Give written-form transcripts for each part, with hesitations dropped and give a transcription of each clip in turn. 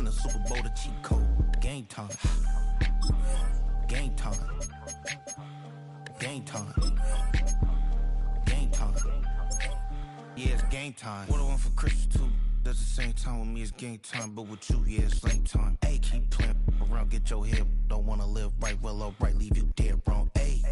seen a Super Bowl, the cheat code. Game time. Game time. Game time. Game time. Yeah, it's game time. What I want for Christmas too. That's the same time with me, it's game time. But with you, yeah, it's lame time. Hey, keep playing around, get your head. Don't wanna live right, well, alright, leave you dead wrong. Hey,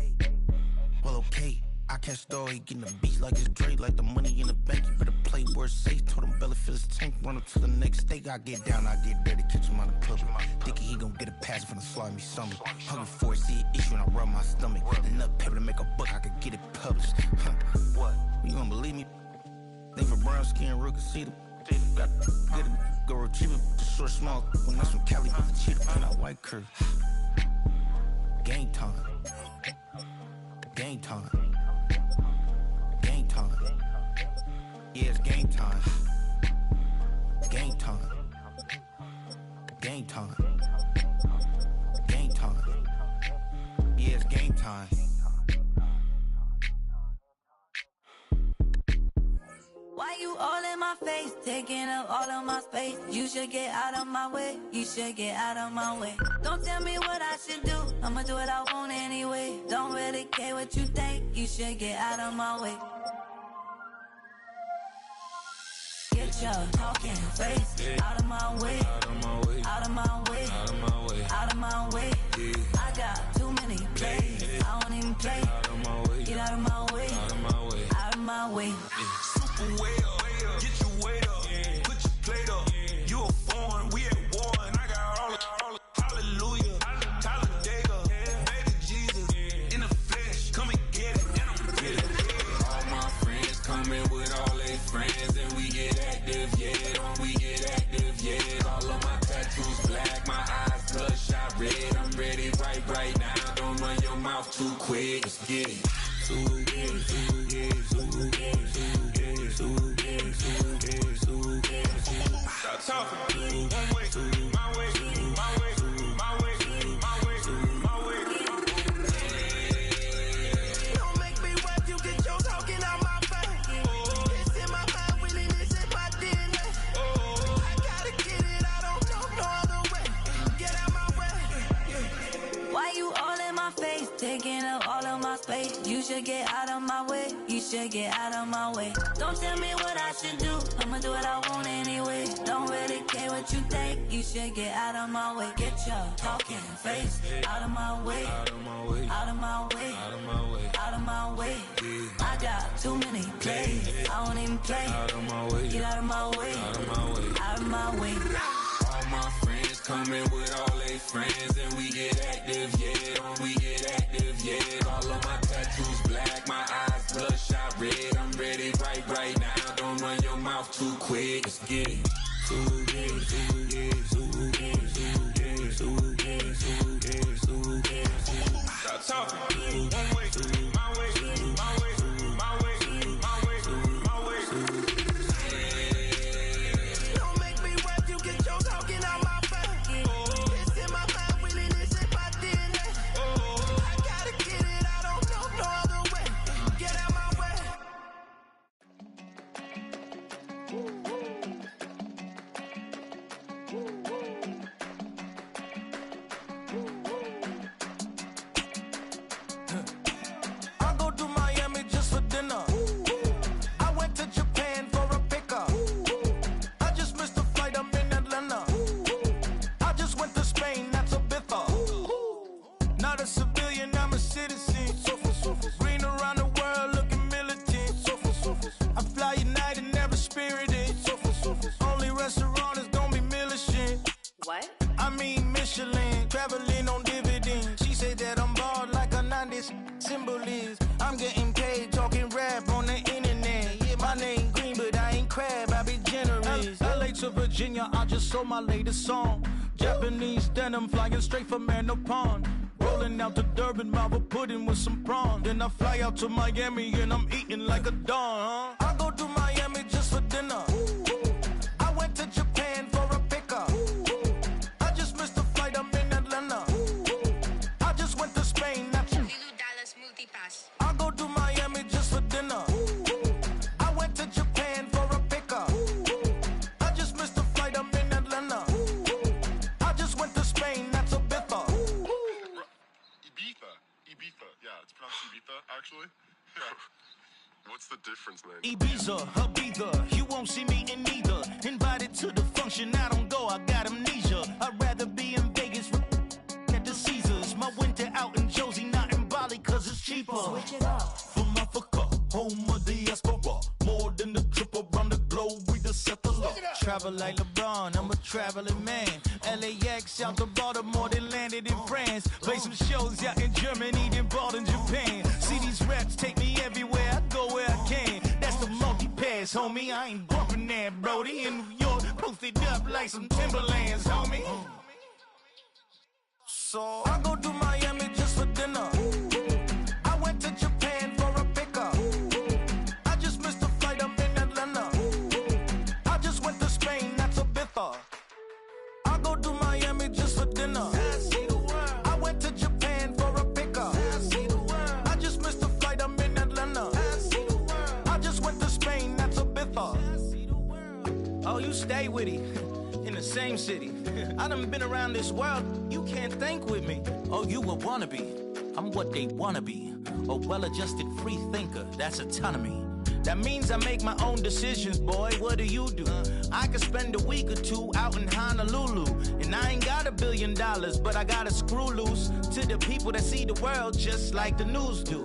well, okay. I catch the dog, he getting the beat like it's Dre, like the money in the bank. You better play where it's safe. Told him belly fill his tank, run up to the next steak. I get down, I get dirty, catch him on the club. Thinking he gon' get a pass from the slimy summer. Hungry for it, see an issue when I rub my stomach. Enough paper to make a book, I could get it published. What? You gonna believe me? Think for brown skin, real conceited. Got get it, go retrieve it, the short small. When that's from Cali, but the cheetah print out white curve. Game time. Game time. Game time. Yeah, it's game time. Game time. Game time. Game time. Yeah, it's game time. Why you all in my face, taking up all of my space? You should get out of my way, you should get out of my way. Don't tell me what I should do, I'ma do what I want anyway. Don't really care what you think, you should get out of my way. Get your talking face out of my way, out of my way, out of my way, out of my way, out of my way. I got too many plays, I don't even play. Out of my way, get out of my way, out of my way, out of my way. Way up, get your weight up, put your plate up. You a foreign, we at war, and I got all the hallelujah, Talladega, baby Jesus, in the flesh, come and get it, and I'm with it. All my friends coming with all their friends, and we get active, yeah, don't we get active, yeah. All of my tattoos black, my eyes bloodshot red, I'm ready right now, don't run your mouth too quick, let's get it. Stop talking. One way, my way, my way, my way, my way, my way. Don't make me rap, you get your talking out my face. It's in my mind, really, this is my DNA. I gotta get it, I don't know no other way. Get out my way. Why you all in my face, taking up all of my space? You should get out of my way, you should get out of my way. Don't tell me what I should do, I'ma do what I want anyway. Don't really care what you think, you should get out of my way. Get your talking face out of my way, out of my way, out of my way, out of my way, out of my way. I got too many plays, I don't even play. Out of my way, get out of my way, out of my way, out of my way. All my friends coming with all their friends, and we get active, yeah, don't we get active, yeah. All of my tattoos black, my eyes bloodshot red, I'm ready right now, don't run your mouth too quick, let's get it. Stop talking. One way, my way, my way, my way, my way, my way. Don't make me rap, you get your talking out my face. It's in my mind, really, this is my DNA. I gotta get it, I don't know no other way. Get out my way. I go to Miami just for dinner. I went to Japan for a pickup. I just missed the flight, I'm in Atlanta. I just went to Spain, that's a biffa. Not a civilian, I'm a citizen. Green around the world, looking militant. I fly United, never spirited. Only restaurant is gonna be militant. What? I mean Michelin, traveling on dividends. She said that I'm bald like a 90s symbol is. I'm getting paid talking rap on the internet. Yeah, my name green, but I ain't crab, I be generous. LA to Virginia, I just sold my latest song. Japanese denim flying straight from Manopon. Rolling out to Durban, Marble pudding with some prawns. Then I fly out to Miami and I'm eating like a don. I go to Miami just for dinner. I went to Japan for a pickup. I just missed the flight, I'm in Atlanta. I just went to Spain, that's Multipass. I go to Miami just for dinner. I went to Japan for a pickup. I just missed the flight, I'm in Atlanta. actually? Yeah. What's the difference, man? Ibiza, Ibiza, you won't see me in neither. Invited to the function, I don't go, I got amnesia. I'd rather be in Vegas at the Caesars. My winter out in Josie, not in Bali, cause it's cheaper. Switch it up. From Africa, home of the diaspora. More than the trip around the globe, we just set the law. Travel like LeBron, I'm a traveling man. LAX out to Baltimore, then landed in France. Play some shows out in Germany, then bought in Japan. See these raps take me everywhere, I go where I can. That's the multi-pass, homie, I ain't bumping that, Brody. In New York, posted up like some Timberlands, homie. So I go to Miami just for dinner. I went to Japan for a pickup. I just missed the flight, I'm in Atlanta. I just went to Spain, that's Ibiza. I go to Miami just for dinner. I went to Japan for a pickup. I just missed the flight, I'm in Atlanta. I just went to Spain, that's Ibiza. Oh, you stay with it. In the same city. I done been around this world, you can't think with me. Oh, you a wannabe, I'm what they wanna be. A well-adjusted free thinker, that's autonomy. That means I make my own decisions, boy, what do you do? I could spend a week or two out in Honolulu. And I ain't got $1 billion, but I got a screw loose to the people that see the world just like the news do.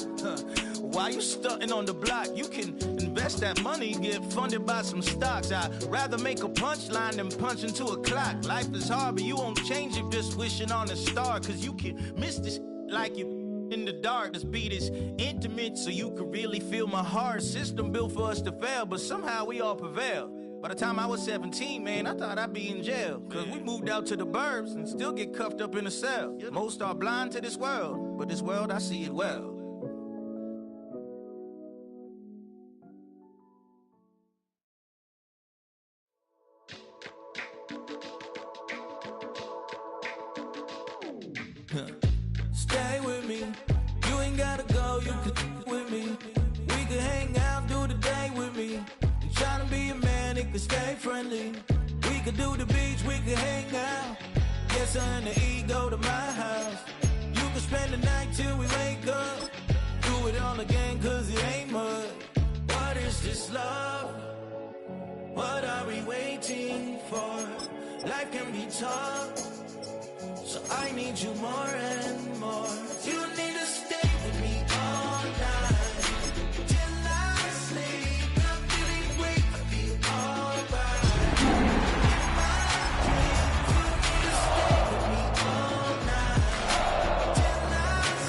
While you stunting on the block, you can invest that money, get funded by some stocks. I'd rather make a punchline than punch into a clock. Life is hard, but you won't change it just wishing on a star. Cause you can miss this like you in the dark. This beat is intimate, so you can really feel my heart. System built for us to fail, but somehow we all prevail. By the time I was 17, man, I thought I'd be in jail. Cause we moved out to the burbs and still get cuffed up in a cell. Most are blind to this world, but this world, I see it well. Stay with me, you ain't gotta go, you can with me. We can hang out, do the day with me. You tryna be a man, it can stay friendly. We could do the beach, we can hang out. Yes, I and the E go to my house. You can spend the night till we wake up. Do it all again, cause it ain't mud. What is this love? What are we waiting for? Life can be tough, so I need you more and more. You need to stay with me all night till I sleep. I'm feeling great, I'll be alright. In my dreams, you need to stay with me all night till I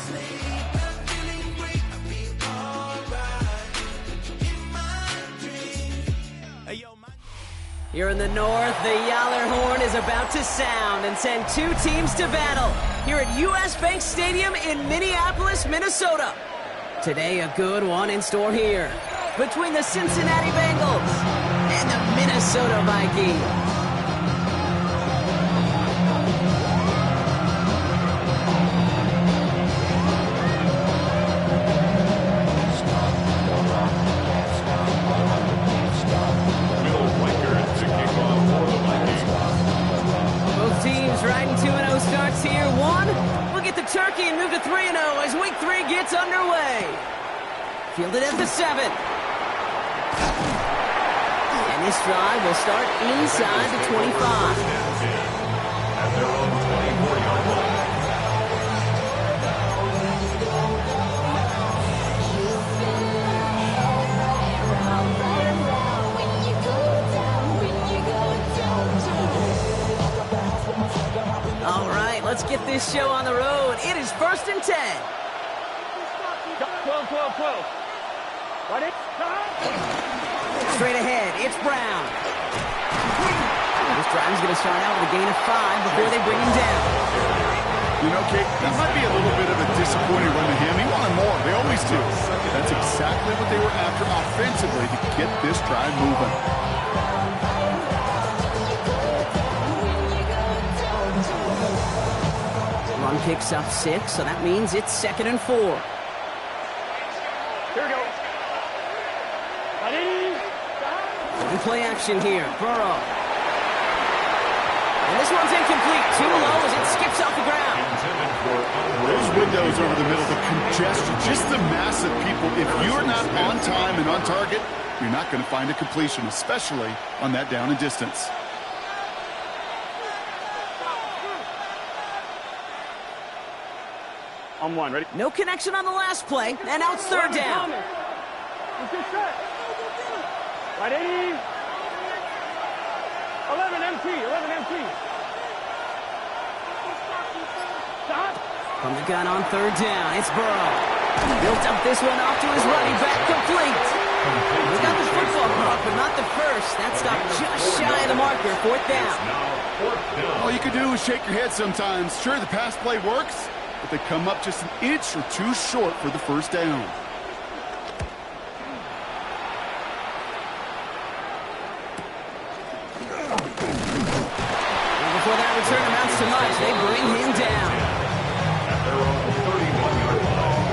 sleep. I'm feeling great, I'll be alright. In my dreams. Hey, yo, my Here in the north, the Yaller horn is about to sound and send two teams to battle here at US Bank Stadium in Minneapolis, Minnesota. Today, a good one in store here between the Cincinnati Bengals and the Minnesota Vikings. Riding 2-0 starts here. One, we'll get the turkey and move to 3-0 as week 3 gets underway. Fielded at the 7. And this drive will start inside the 25. At their own 24-yard line. All right, let's get this show on the road. It is 1st and 10. 12. Straight ahead, it's Brown. This drive is going to start out with a gain of 5 before they bring him down. You know, Kate, that might be a little bit of a disappointing run to him. He wanted more. They always do. That's exactly what they were after offensively to get this drive moving. Run picks up 6, so that means it's 2nd and 4. Here we go. In play action here, Burrow. And this one's incomplete. Too low as it skips off the ground. Intended for windows over the middle, the congestion, just the mass of people. If you're not on time and on target, you're not going to find a completion, especially on that down and distance. On one, ready? No connection on the last play, and now it's third down. Right 80. 11 MT, 11 MT. Stop. From the gun on third down, it's Burrow. Built up this one off to his running back, complete. He got the football caught, but not the first. That stopped just shy of the marker, fourth down. All you can do is shake your head sometimes. Sure, the pass play works, but they come up just an inch or two short for the first down. And before that return amounts to much, they bring him down. At their own 31-yard line.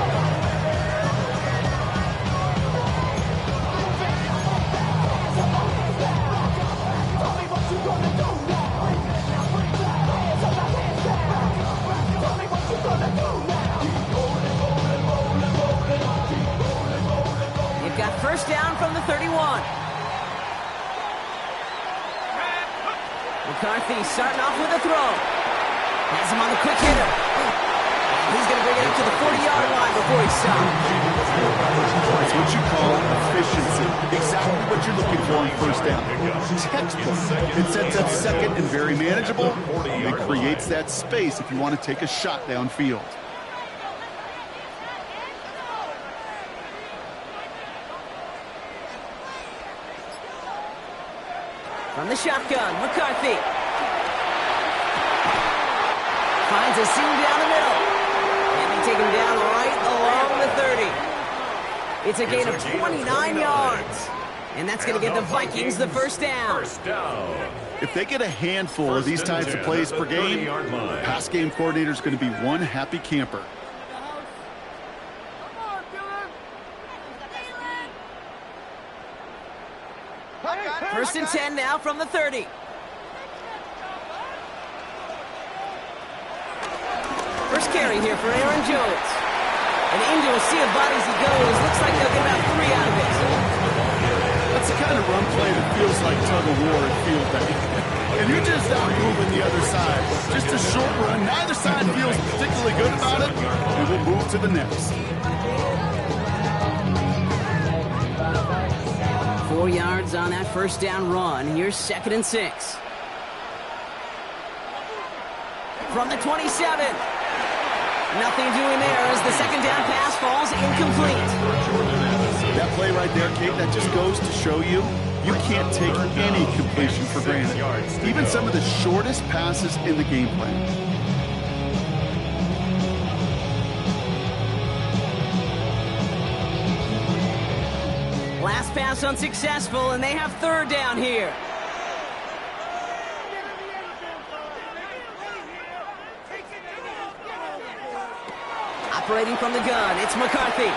They've got first down from the 31. McCarthy starting off with a throw. Has him on the quick hitter. He's going to bring it up to the 40-yard line before he stops. That's what you call efficiency. Exactly what you're looking for on first down. Textbook. It sets up second and very manageable. It creates that space if you want to take a shot downfield. From the shotgun, McCarthy. Finds a seam down the middle. And they take him down right along the 30. It's a gain of 29 yards. And that's going to give the Vikings the first down. If they get a handful of these types of plays per game, the pass game coordinator is going to be one happy camper. First and 10 now from the 30. First carry here for Aaron Jones. And into a sea of bodies he goes. Looks like they'll get about 3 out of this. That's the kind of run play that feels like tug-of-war at field day. And you're just out moving the other side. Just a short run. Neither side feels particularly good about it. And we'll move to the next. 4 yards on that first down run. Here's second and 6. From the 27. Nothing doing there as the second down pass falls incomplete. That play right there, Kate, that just goes to show you can't take any completion for granted. Even some of the shortest passes in the game plan. Last pass unsuccessful, and they have third down here. Operating from the gun, it's McCarthy.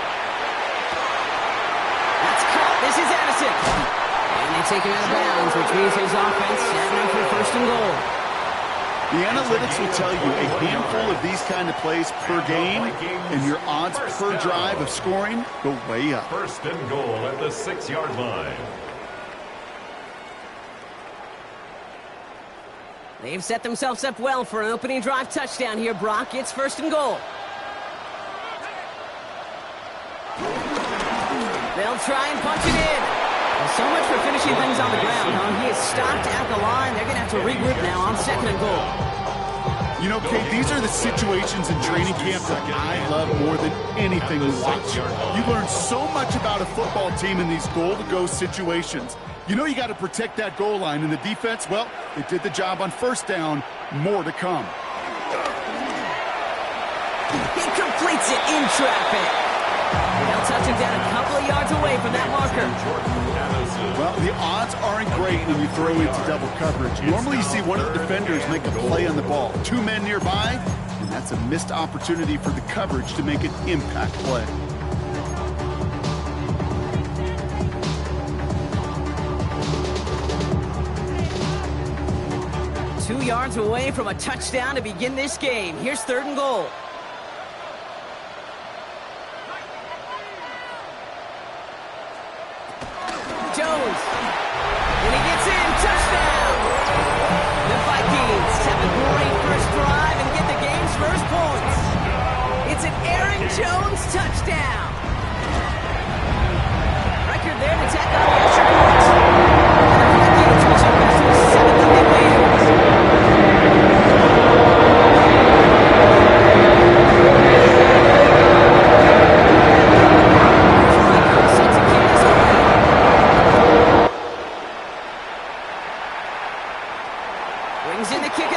That's caught. This is Addison. And they take him out of bounds, which means his offense setting up for first and goal. The analytics will tell you a handful of these kind of plays per game, and your odds per drive of scoring go way up. First and goal at the 6-yard line. They've set themselves up well for an opening drive touchdown here, Brock. It's first and goal. They'll try and punch it in. Well, so much for finishing things on the ground, huh? He is stopped at the line. They're going to have to regroup now on second and goal. You know, Kate, these are the situations in training camp that I love more than anything to watch. You learn so much about a football team in these goal-to-go situations. You know you got to protect that goal line, and the defense, well, they did the job on first down. More to come. He completes it in traffic. They'll touch him down a couple of yards away from that marker. Well, the odds aren't great when you throw into double coverage. Normally you see one of the defenders make a play on the ball. 2 men nearby, and that's a missed opportunity for the coverage to make an impact play. "2 yards away from a touchdown to begin this game. Here's third and goal.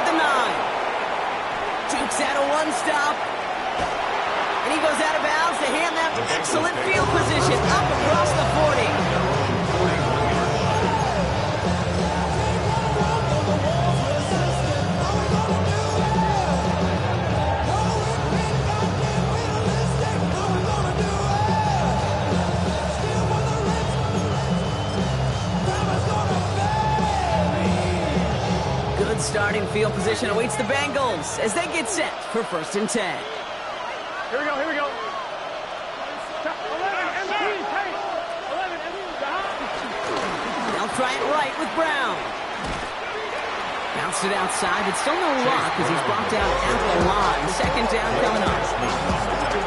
the 9. Jukes out a one-stop. And he goes out of bounds to hand them excellent field position up across the 40. Good starting field position awaits the Bengals as they get set for 1st and 10. Here we go, here we go. 11 MT, take. 11 MT. They'll try it right with Brown. Bounced it outside, but still no luck as he's brought down at the line. 2nd down coming up.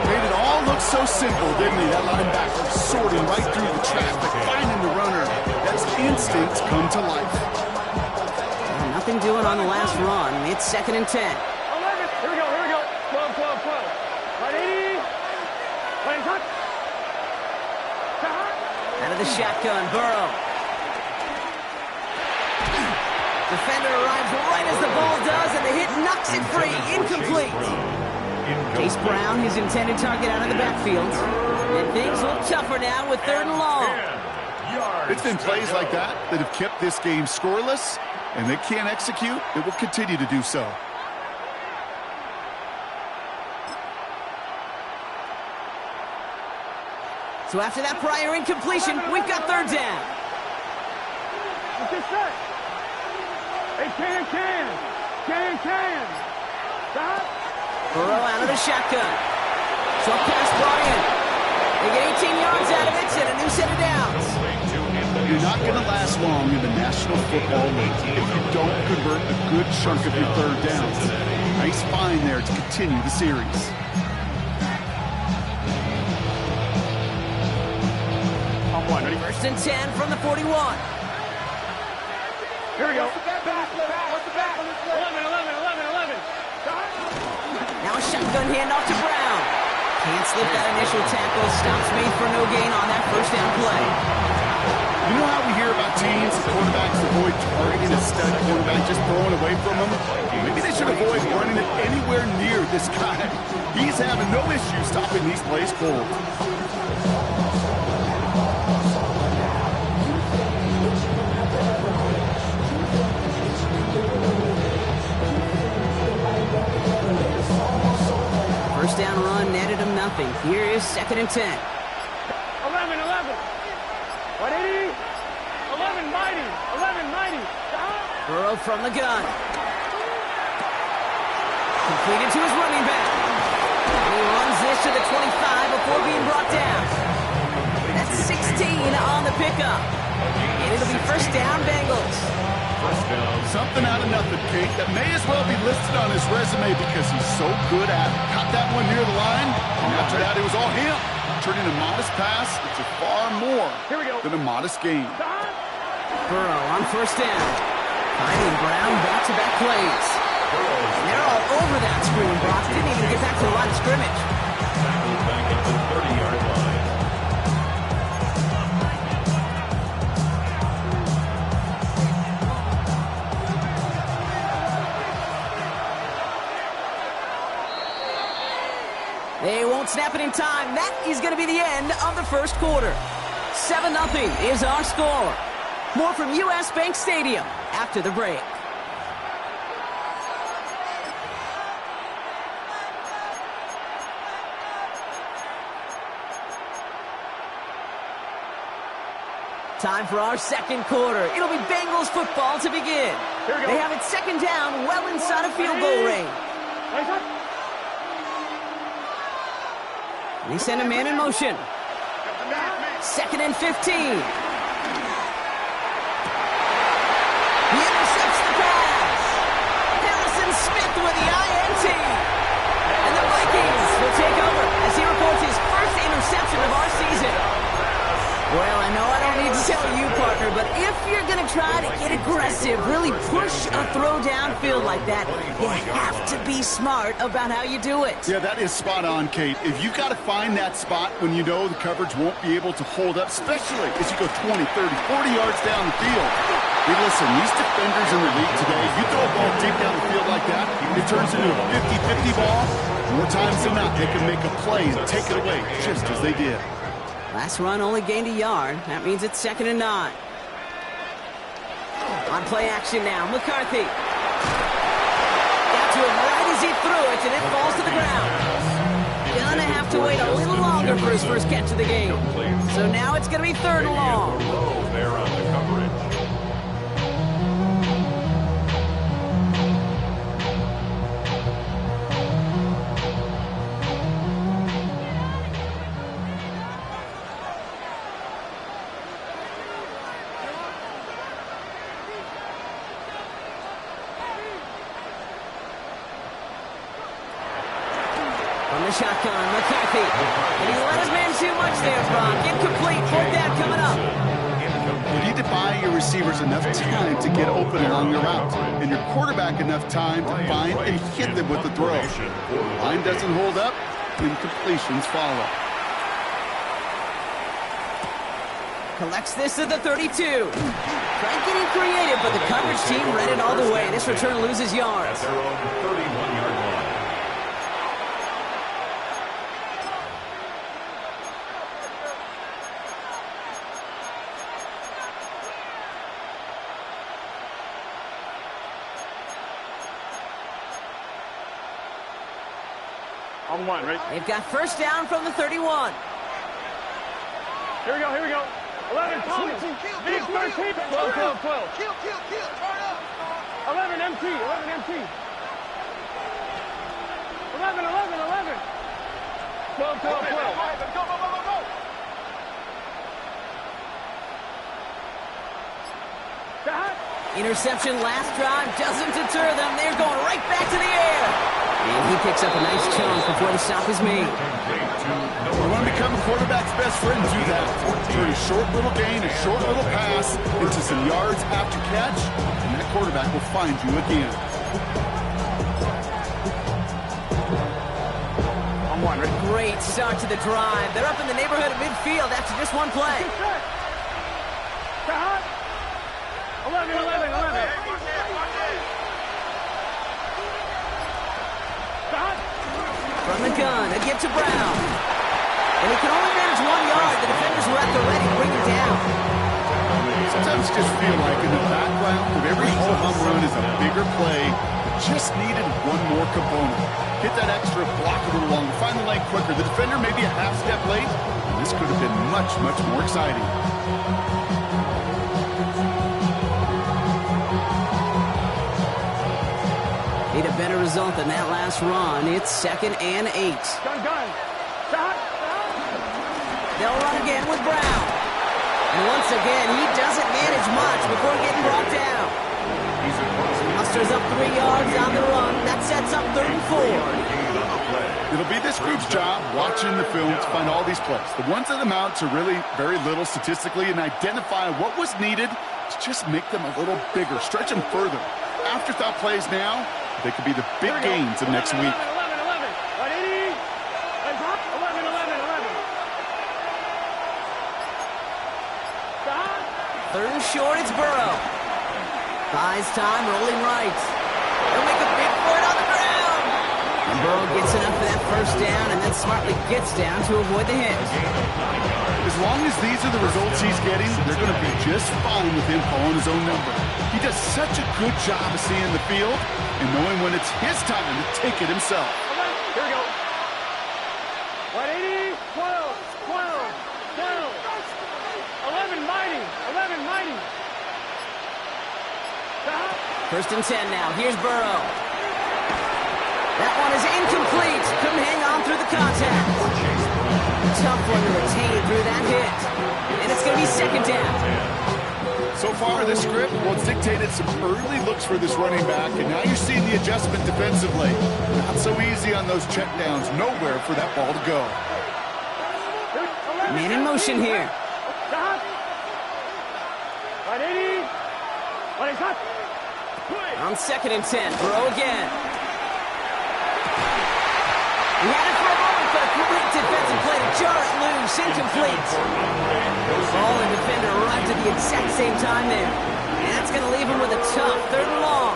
Made it all look so simple, didn't he? That linebacker sorting right through the traffic, finding the runner. That's instincts come to life. Nothing doing on the last run. It's 2nd and 10. 11. Here we go, here we go. 12, 12, 12. Right 80. Right touch. Out of the shotgun, Burrow. Defender arrives right as the ball does, and the hit knocks it free. Incomplete. Chase Brown, his intended target, out of the backfield. And things look tougher now with 3rd and long. It's been plays like that that have kept this game scoreless, and they can't execute. It will continue to do so. So after that prior incompletion, we've got 3rd down. What's this set? Hey, can. Stop. Burrow out of the shotgun. Short pass brought in. They get 18 yards out of it and a new set of downs. You're not going to last long in the National Football League if you don't convert a good chunk of your 3rd downs. Nice find there to continue the series. On 1, ready? 1st and 10 from the 41. Here we go. What's the back? 11. Now a shotgun handoff to Brown. Can't slip that initial tackle. Stops made for no gain on that 1st down play. You know how we hear about teams and quarterbacks avoid targeting a stud quarterback, just throwing away from him? Maybe they should avoid running it anywhere near this guy. He's having no issue stopping these plays cold. First down run netted him nothing. Here is 2nd and 10. 11. 180. 11 mighty. Stop. Burrow from the gun. Completed to his running back. And he runs this to the 25 before being brought down. That's 16 on the pickup. And it'll be 1st down Bengals. Something out of nothing, Kate. That may as well be listed on his resume because he's so good at it. Caught that one near the line, and after that it was all him. Turning a modest pass into far more than a modest gain. Burrow on 1st down. Finding Brown back-to-back plays. And they're all over that screen, Brock. Didn't even get back to the line of scrimmage. Tackled back at the 30-yard line. They won't snap it in time. That is going to be the end of the 1st quarter. 7-0 is our score. More from US Bank Stadium after the break. Time for our 2nd quarter. It'll be Bengals football to begin. They have it 2nd down, well inside of field goal range. They send a man in motion. 2nd and 15. He intercepts the pass. Harrison Smith with the INT. And the Vikings will take over as he reports his 1st interception of our season. Well, I know I don't need to tell you, partner, but if you're going to try to get aggressive, really push a throw downfield like that, you have to be smart about how you do it. Yeah, that is spot on, Kate. If you've got to find that spot when you know the coverage won't be able to hold up, especially as you go 20, 30, 40 yards down the field, Hey, listen, these defenders in the league today, you throw a ball deep down the field like that, it turns into a 50-50 ball. More times than not, they can make a play and take it away, just as they did. Last run only gained a yard. That means it's 2nd and 9. On play action now, McCarthy. Got to him right as he threw it, and it falls to the ground. Gonna have to wait a little longer for his first catch of the game. So now it's gonna be 3rd and long. There on the coverage. From the shotgun, McCarthy. And he let his man too much there, Brock. Incomplete. 4th down coming up. You need to buy your receivers enough time to get open along your route, and your quarterback enough time to find and hit them with the throw. The line doesn't hold up, incompletions follow. Collects this at the 32. Tried getting creative, but the coverage team read it all the way. This return loses yards. At their own 31-yard line. On 1, right? They've got 1st down from the 31. Here we go, here we go. 11, Thomas. Big 13, 12, 12, 12. Kill, turn up. 11, MT, 11, MT. 11, 11. 12, 12, 12. Go. Shot. Interception last drive doesn't deter them. They're going right back to the air. And he picks up a nice chunk before the stop is made. You want to become a quarterback's best friend, do that. Turn a short little gain, a short little pass into some yards after catch, and that quarterback will find you again. On 1, right? Great start to the drive. They're up in the neighborhood of midfield after just one play. Shot. 11. Shot. From the gun, a give to Brown. And he can only manage 1 yard. The defenders were at the ready to bring him down. Sometimes you just feel like in the background of every home run is a bigger play. Just needed one more component. Hit that extra block a little longer. Find the lane quicker. The defender may be a half step late. And this could have been much, much more exciting. Need a better result than that last run. It's 2nd and 8. Gun. Shot. They'll run again with Brown. And once again, he doesn't manage much before getting brought down. Musters up 3 yards on the run. That sets up 3rd and 4. It'll be this group's job watching the film to find all these plays. The ones that amount to really very little statistically and identify what was needed to just make them a little bigger, stretch them further. Afterthought plays now, they could be the big gains of next week. 11. 180. 11. Shot. 3rd and short, it's Burrow. Buys time, rolling right. They'll make a big for it on the ground. And Burrow gets enough for that 1st down and then smartly gets down to avoid the hit. As long as these are the results he's getting, they're going to be just fine with him calling his own number. He does such a good job of seeing the field and knowing when it's his time to take it himself. Here we go. 180. 12. 11 mighty. Shot. 1st and 10 now. Here's Burrow. That one is incomplete. Couldn't hang on through the contact. Tough one to retain through that hit. And it's going to be 2nd down. So far, this script, well, it's dictated some early looks for this running back, and now you're seeing the adjustment defensively. Not so easy on those checkdowns. Nowhere for that ball to go. Man in motion here. Shot. 180. 180 shot. On 2nd and 10, Burrow again. He had it for a moment, but a great defensive play to jar it loose, incomplete. Ball and defender arrived at the exact same time there. And that's That's going to leave him with a tough 3rd and long.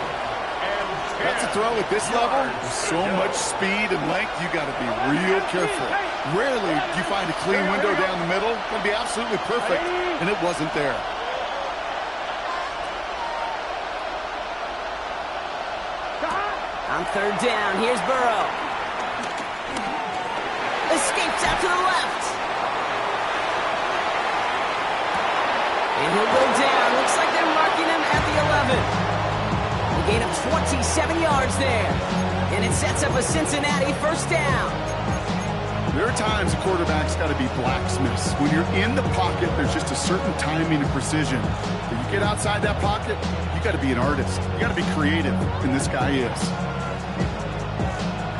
That's a throw at this level. With so much speed and length, you got to be real careful. Rarely do you find a clean window down the middle. It's going to be absolutely perfect, and it wasn't there. On 3rd down, here's Burrow. Escapes out to the left. And he'll go down. Looks like they're marking him at the 11. A gain of 27 yards there. And it sets up a Cincinnati 1st down. There are times a quarterback's got to be blacksmiths. When you're in the pocket, there's just a certain timing and precision. When you get outside that pocket, you got to be an artist. You got to be creative, and this guy is.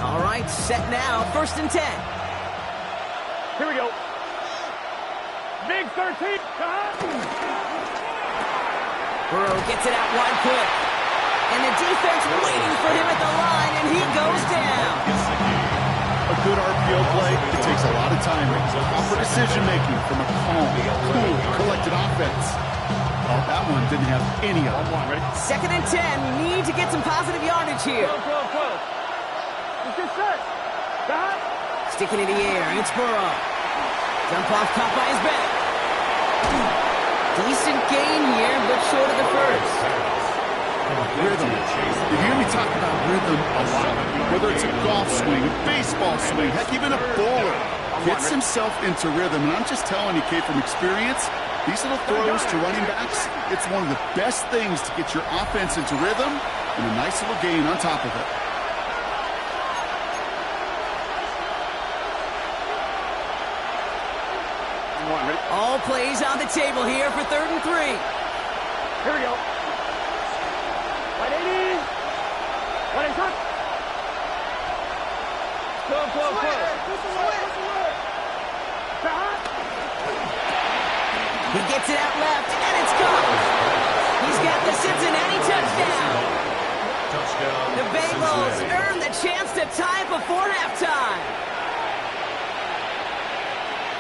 All right, set now, 1st and 10. Here we go. Big 13. Burrow gets it out wide quick. And the defense waiting for him at the line, and he goes down. A good RPO play, it takes a lot of timing, proper decision-making from a calm, cool, collected offense. Oh, that one didn't have any of it. 2nd and 10. We need to get some positive yardage here. 12. Let's get set. Sticking in the air, it's Burrow. Jump off, caught by his back. Decent gain here, but short of the 1st. Rhythm. You hear me talk about rhythm a lot. Whether it's a golf swing, a baseball swing, heck, even a bowler gets himself into rhythm. And I'm just telling you, Kate, from experience, these little throws to running backs, it's one of the best things to get your offense into rhythm and a nice little gain on top of it. All plays on the table here for 3rd and 3. Here we go. 180. 180. 12. He gets it out left, and it's gone. He's got the Cincinnati touchdown. The Bengals earn the chance to tie before halftime.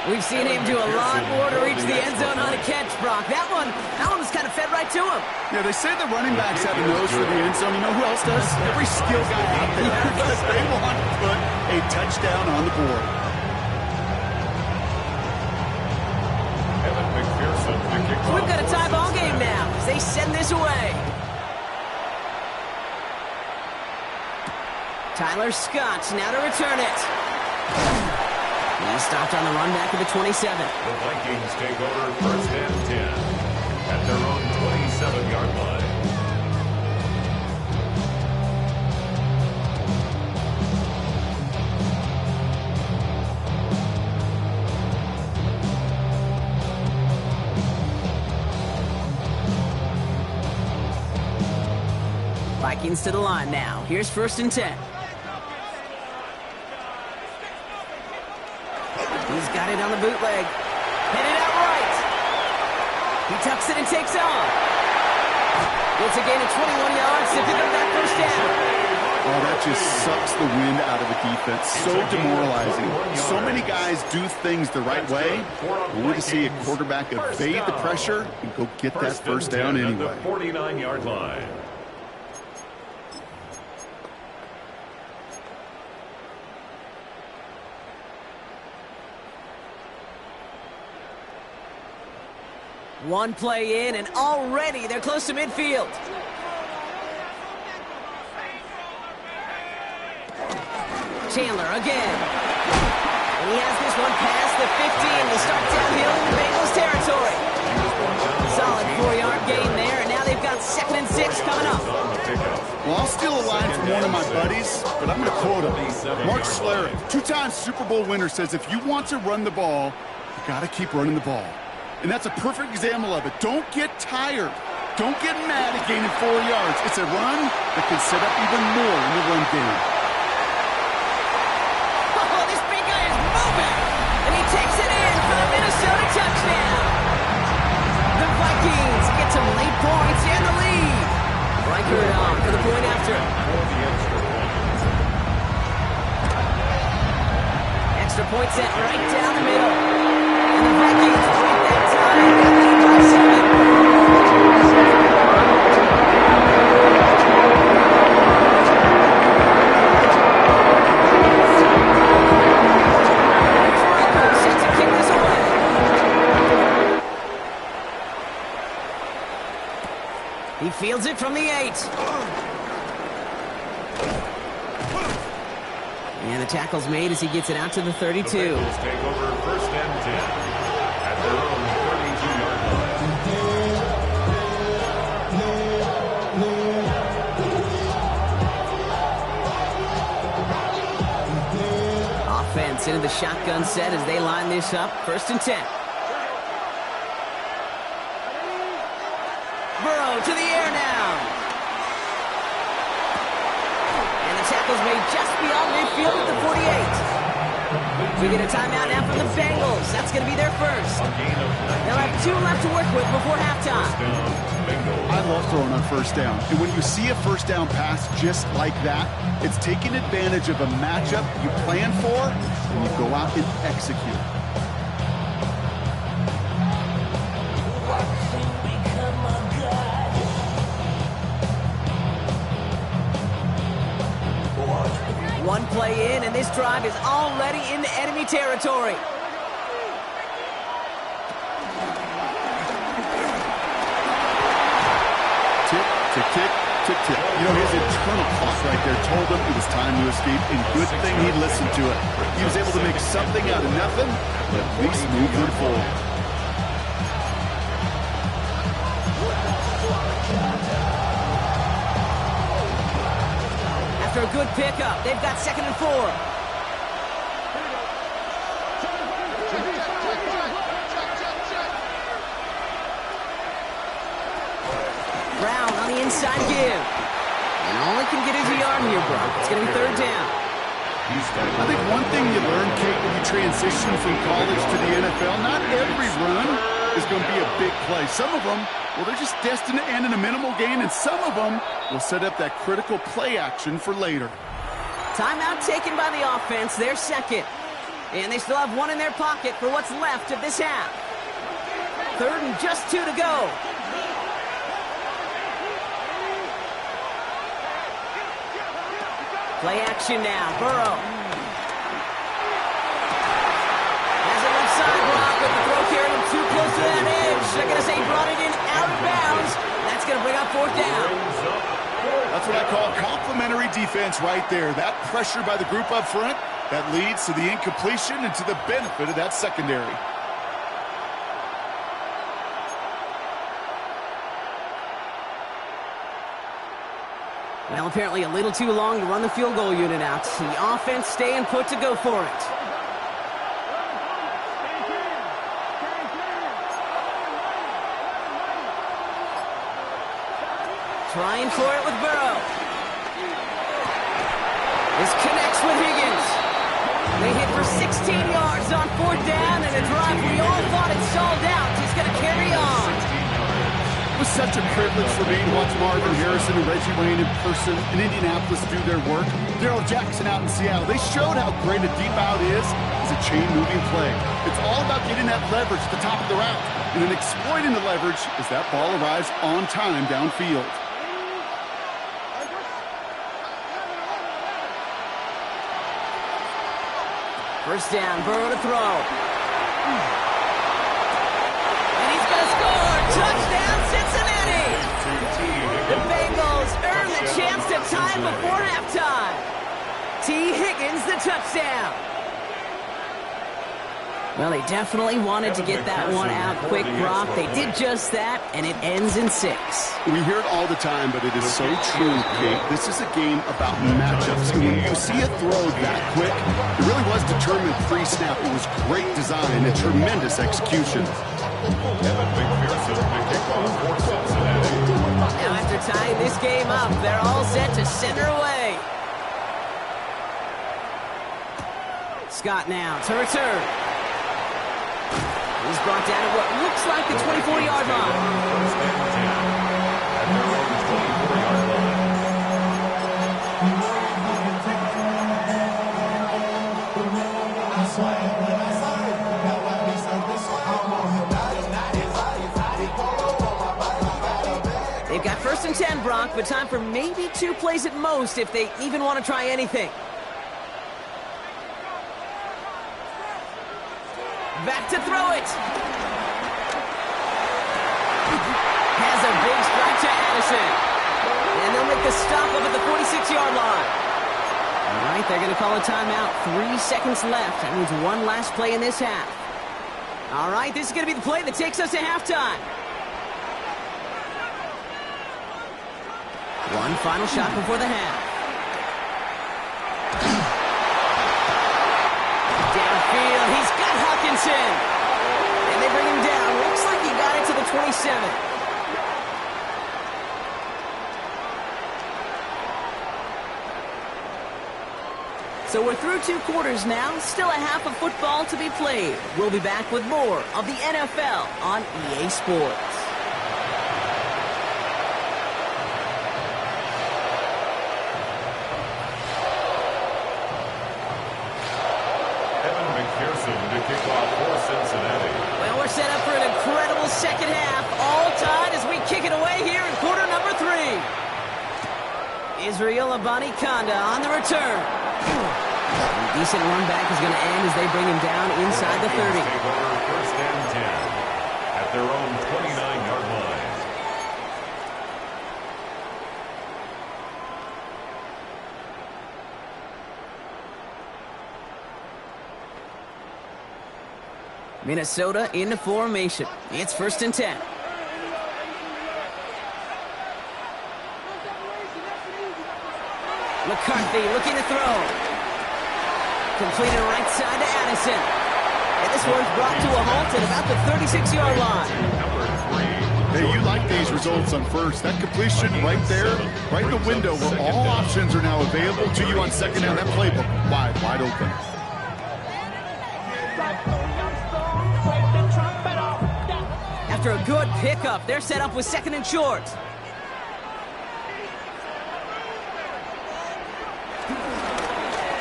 We've seen him do a lot more to reach the end zone on a catch, Brock. That one was kind of fed right to him. Yeah, they say the running backs have a nose for the end zone. You know who else does? Every skill guy out there. Because they want to put a touchdown on the board. So we've got a tie ball game now as they send this away. Tyler Scott now to return it. He stopped on the run back of the 27. The Vikings take over 1st and 10 at their own 27-yard line. Vikings to the line now. Here's 1st and 10. He's got it on the bootleg. Headed out right. He tucks it and takes off. Gets a gain of 21 yards to pick up that 1st down. Oh, that just sucks the wind out of the defense. So demoralizing. So many guys do things the right way. Only to see a quarterback evade the pressure and go get that 1st down anyway. 49-yard line. One play in, and already they're close to midfield. Chandler again. And he has this one past the 15 to start downhill in Bengals territory. Solid 4-yard gain there, and now they've got 2nd and 6 coming up. Well, I'll steal a line from one of my buddies, but I'm going to quote him. Mark Schlereth, 2-time Super Bowl winner, says if you want to run the ball, you got to keep running the ball. And that's a perfect example of it. Don't get tired. Don't get mad at gaining 4 yards. It's a run that can set up even more in the run game. Oh, this big guy is moving. And he takes it in for the Minnesota touchdown. The Vikings get some late points and the lead. Reichert on for the point after. Extra point set right down the middle. And the Vikings break that tie. fields it from the 8. And the tackle's made as he gets it out to the 32. The Bengals take over 1st and 10 at their own 32-yard line. Offense into the shotgun set as they line this up. 1st and 10. Burrow to the air now. And the tackle's made just beyond midfield at the 48. We get a timeout now from the Bengals. That's going to be their first. They'll have 2 left to work with before halftime. I love throwing on 1st down. And when you see a 1st down pass just like that, it's taking advantage of a matchup you plan for and you go out and execute. One play in, and this drive is already into enemy territory. Tick, tick, tick, tick, tick. You know, his internal clock right there told him it was time to escape, and good thing he listened to it. He was able to make something out of nothing, but at least move it forward. After a good pickup, they've got 2nd and 4. Brown on the inside give. And only can get his yard here, bro. It's going to be 3rd down. I think one thing you learn, Kate, when you transition from college to the NFL, not every run is going to be a big play. Some of them, well, they're just destined to end in a minimal gain, and some of them will set up that critical play action for later. Timeout taken by the offense, their 2nd. And they still have 1 in their pocket for what's left of this half. 3rd and just 2 to go. Play action now, Burrow. Has it left side block, but the throw carried him too close to that edge. They're going to say he brought it in out of bounds. That's going to bring up 4th down. That's what I call complimentary defense right there. That pressure by the group up front, that leads to the incompletion and to the benefit of that secondary. Well, apparently a little too long to run the field goal unit out. The offense staying put to go for it. Trying for it with Burrow. This connects with Higgins. They hit for 16 yards on 4th down, and a drive we all thought it stalled out. He's going to carry on. It was such a privilege for me to watch Marvin Harrison and Reggie Wayne in person in Indianapolis do their work. Daryl Jackson out in Seattle. They showed how great a deep out is as a chain-moving play. It's all about getting that leverage at the top of the route, and then exploiting the leverage as that ball arrives on time downfield. First down, Burrow to throw. And he's going to score! Touchdown, Cincinnati! The Bengals earn the chance to tie before halftime. T. Higgins, the touchdown. Well, they definitely wanted to get that one out quick, Brock. They did just that, and it ends in 6. We hear it all the time, but it is so true, Kate. This is a game about matchups. And when you see a throw that quick, it really was determined pre-snap. It was great design and tremendous execution. Now, after tying this game up, they're all set to center away. Scott now to return. He's brought down at what looks like the 24-yard line. They've got 1st and 10, Brock, but time for maybe 2 plays at most if they even want to try anything. Back to throw it. Has a big strike to Addison. they'll make the stop up at the 46-yard line. All right, they're going to call a timeout. 3 seconds left. That means one last play in this half. All right, this is going to be the play that takes us to halftime. One final shot before the half. Downfield, he's got Hawkinson. And they bring him down. Looks like he got it to the 27. So we're through 2 quarters now. Still a half of football to be played. We'll be back with more of the NFL on EA Sports. To kick off for Cincinnati. Well, we're set up for an incredible second half. All tied as we kick it away here in quarter number 3. Israel Abanikanda on the return. A decent run back is going to end as they bring him down inside the 30. Take over first and 10 at their own 29-yard line. Minnesota into formation. It's first and 10. McCarthy looking to throw. Completed right side to Addison. And this one's brought to a halt at about the 36-yard line. Hey, you like these results on first. That completion right there, right in the window where all options are now available to you on second down. That playbook wide open. After a good pickup, they're set up with second and short.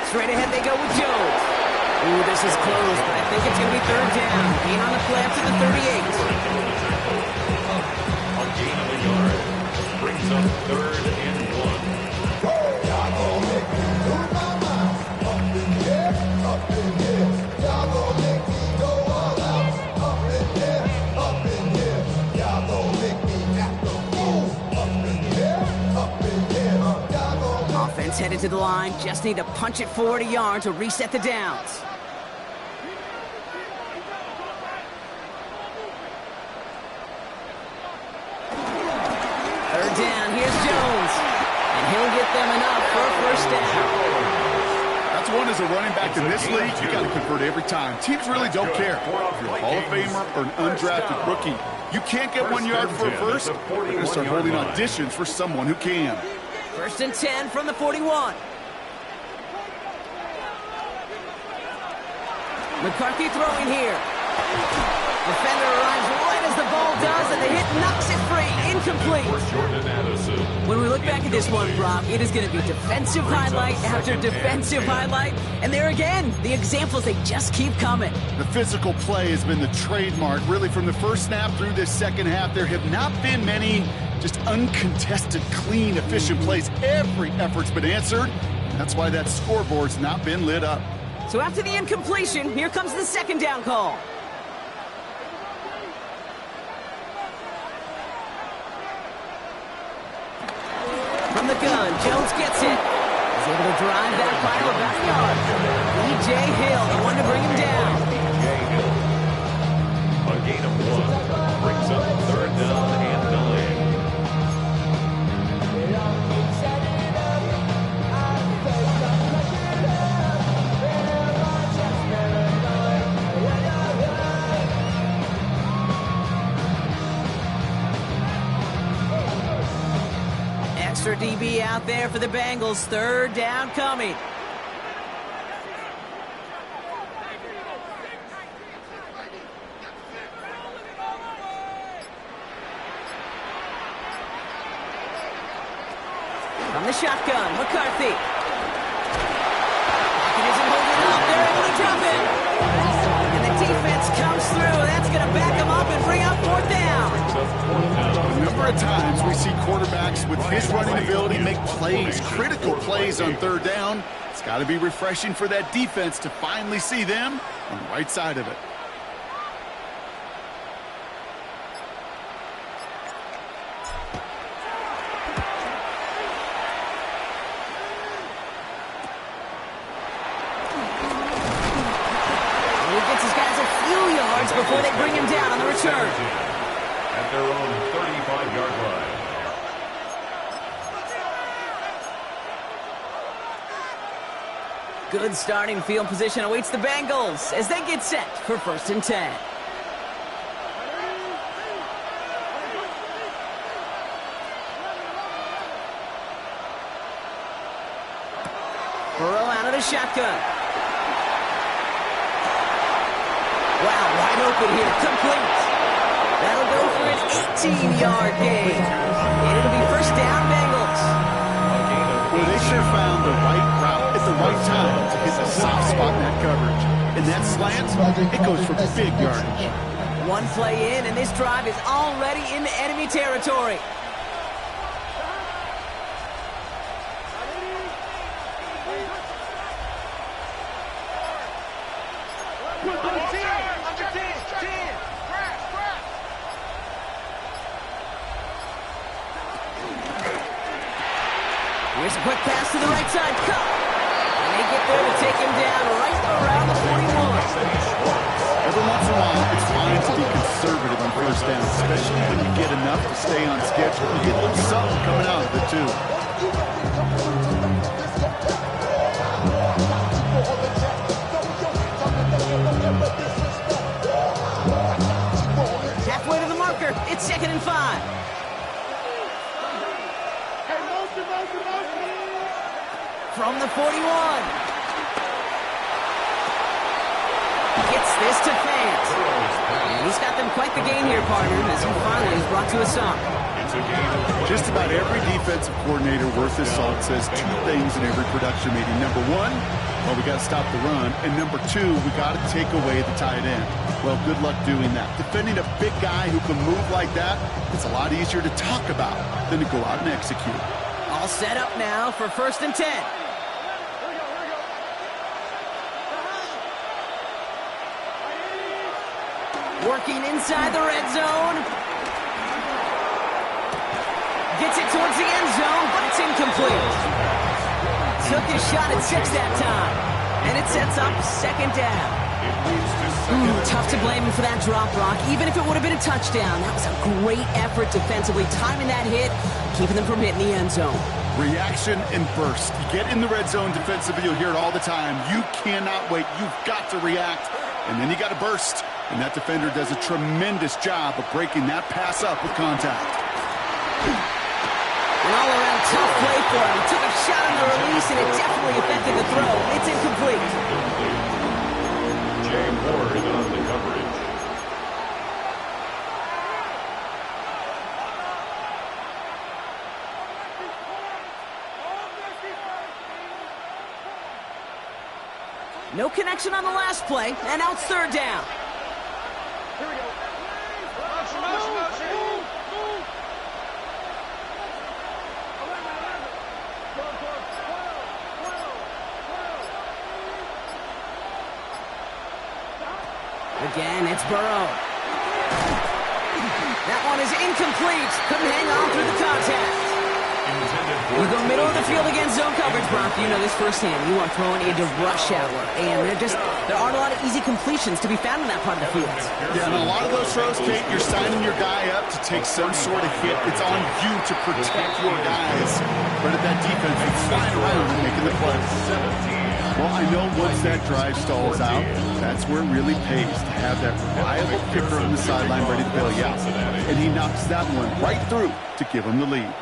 Straight ahead they go with Jones. Ooh, this is close, but I think it's going to be third down. Gain on the play up to the 38. A gain of a yard. Brings up third and 1. Offense headed to the line. Just need to punch it forward a yard to reset the downs. Third down. Here's Jones. And he'll get them enough for a first down. That's one as a running back in this league, you got to convert every time. Teams really don't care. If you're a Hall of Famer or an undrafted rookie, you can't get 1 yard for a first, they're going to start holding auditions for someone who can. First and 10 from the 41. McCarthy throwing here. Defender arrives right as the ball does, and the hit knocks it free. Incomplete. When we look back at this one, Brock, it is going to be defensive highlight after defensive highlight. And there again, the examples, they just keep coming. The physical play has been the trademark, really, from the first snap through this second half. There have not been many just uncontested, clean, efficient plays. Every effort's been answered. That's why that scoreboard's not been lit up. So after the incompletion, here comes the second down call. From the gun, Jones gets it. He's able to drive that final about a yard. E.J. Hill, the one to bring him down. A gain of 1 brings up third down and 9. Extra DB out there for the Bengals. Third down coming. From the shotgun, McCarthy. Pocket isn't holding up. They're able to drop it. And the defense comes through. That's going to back them up and bring up fourth down. A number of times we see quarterbacks with his running ability make plays, critical plays on third down. It's got to be refreshing for that defense to finally see them on the right side of it. few yards before they bring him down on the return. At their own 35-yard line. Good starting field position awaits the Bengals as they get set for 1st and 10. Burrow out of the shotgun. Wow, wide open here, complete. That'll go for an 18-yard gain. And it'll be 1st down, Bengals. Well, they sure found the right route at the right time to hit the soft spot in that coverage. And that slant, it goes for big yardage. One play in, and this drive is already into enemy territory. Here's a quick pass to the right side. Cut. And they get there to take him down right around the 41. Every once in a while, it's fine to be conservative on 1st down, especially when you get enough to stay on schedule. You get a little something coming out of it, too. Halfway to the marker. It's 2nd and 5. From the 41. Gets this to Fant. And he's got them quite the gain here, partner, as he finally is brought to a stop. Just about every defensive coordinator worth his salt says 2 things in every production meeting. Number 1, well, we got to stop the run. And number 2, we got to take away the tight end. Well, good luck doing that. Defending a big guy who can move like that, it's a lot easier to talk about than to go out and execute. All set up now for 1st and 10. Working inside the red zone. Gets it towards the end zone, but it's incomplete. Took his shot at 6 that time. And it sets up 2nd down. Tough to blame him for that drop, Brock. Even if it would have been a touchdown, that was a great effort defensively, timing that hit, keeping them from hitting the end zone. Reaction and burst. You get in the red zone defensively, you'll hear it all the time. You cannot wait. You've got to react. And then you got to burst. And that defender does a tremendous job of breaking that pass up with contact. An all-around tough play for him. He took a shot on the release, and it definitely affected the throw. It's incomplete. Jay Ward on the coverage. No connection on the last play, and now it's 3rd down. Here we go. Again, it's Burrow. That one is incomplete. Couldn't hang on through the contact. You go middle of the field against zone coverage, Brock. You know this firsthand. You are throwing into rush hour, and there aren't a lot of easy completions to be found in that part of the field. Yeah, and a lot of those throws, Kate, you're signing your guy up to take some sort of hit. It's on you to protect your guys. But at that defense, it's flying around and making the play. Well, I know once that drive stalls out, that's where it really pays to have that reliable kicker on the sideline ready to bail you out. And he knocks that one right through to give him the lead.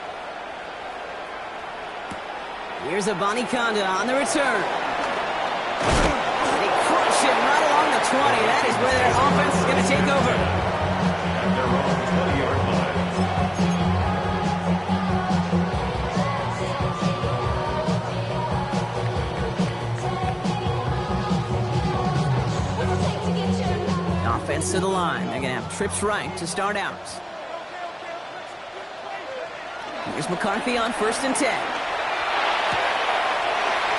Here's a Conda on the return. They crush him right along the 20. That is where their offense is going to take over. At their own 20-yard line. Offense to the line. They're going to have trips right to start out. Here's McCarthy on 1st and 10.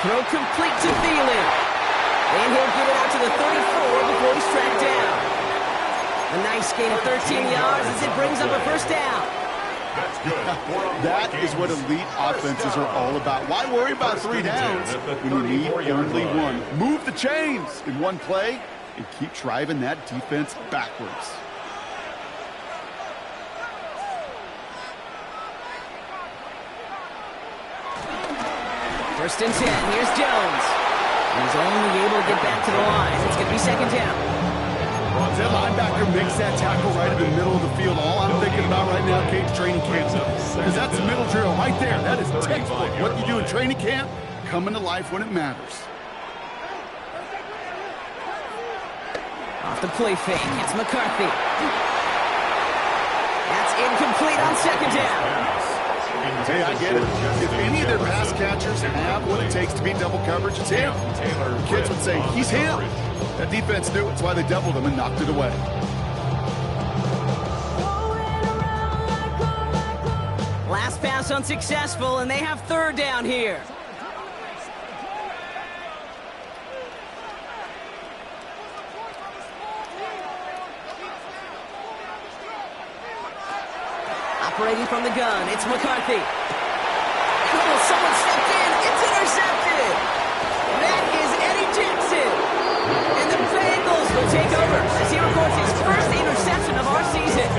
Throw complete to Thielen. And he'll get it out to the 34 before he's tracked down. A nice gain of 13 yards as it brings up a 1st down. That is what elite offenses are all about. Why worry about 3 downs when you need only 1? Move the chains in one play, and keep driving that defense backwards. First and 10. Here's Jones. He's only able to get back to the line. It's going to be second down. Well, if that linebacker makes that tackle right in the middle of the field, all I'm thinking about right now, Kate's training camp. Because that's the middle drill right there. That is textbook. What you do in training camp, coming to life when it matters. Off the play fake. It's McCarthy. That's incomplete on second down. Hey, I get it. If any of their pass catchers have what it takes to beat double coverage, it's him. Kids would say, he's him. That defense knew it. That's why they doubled him and knocked it away. Last pass unsuccessful, and they have third down here. Operating from the gun, it's McCarthy. Oh, someone stepped in. It's intercepted. That is Eddie Jackson. And the Bengals will take over as he records his first interception of our season.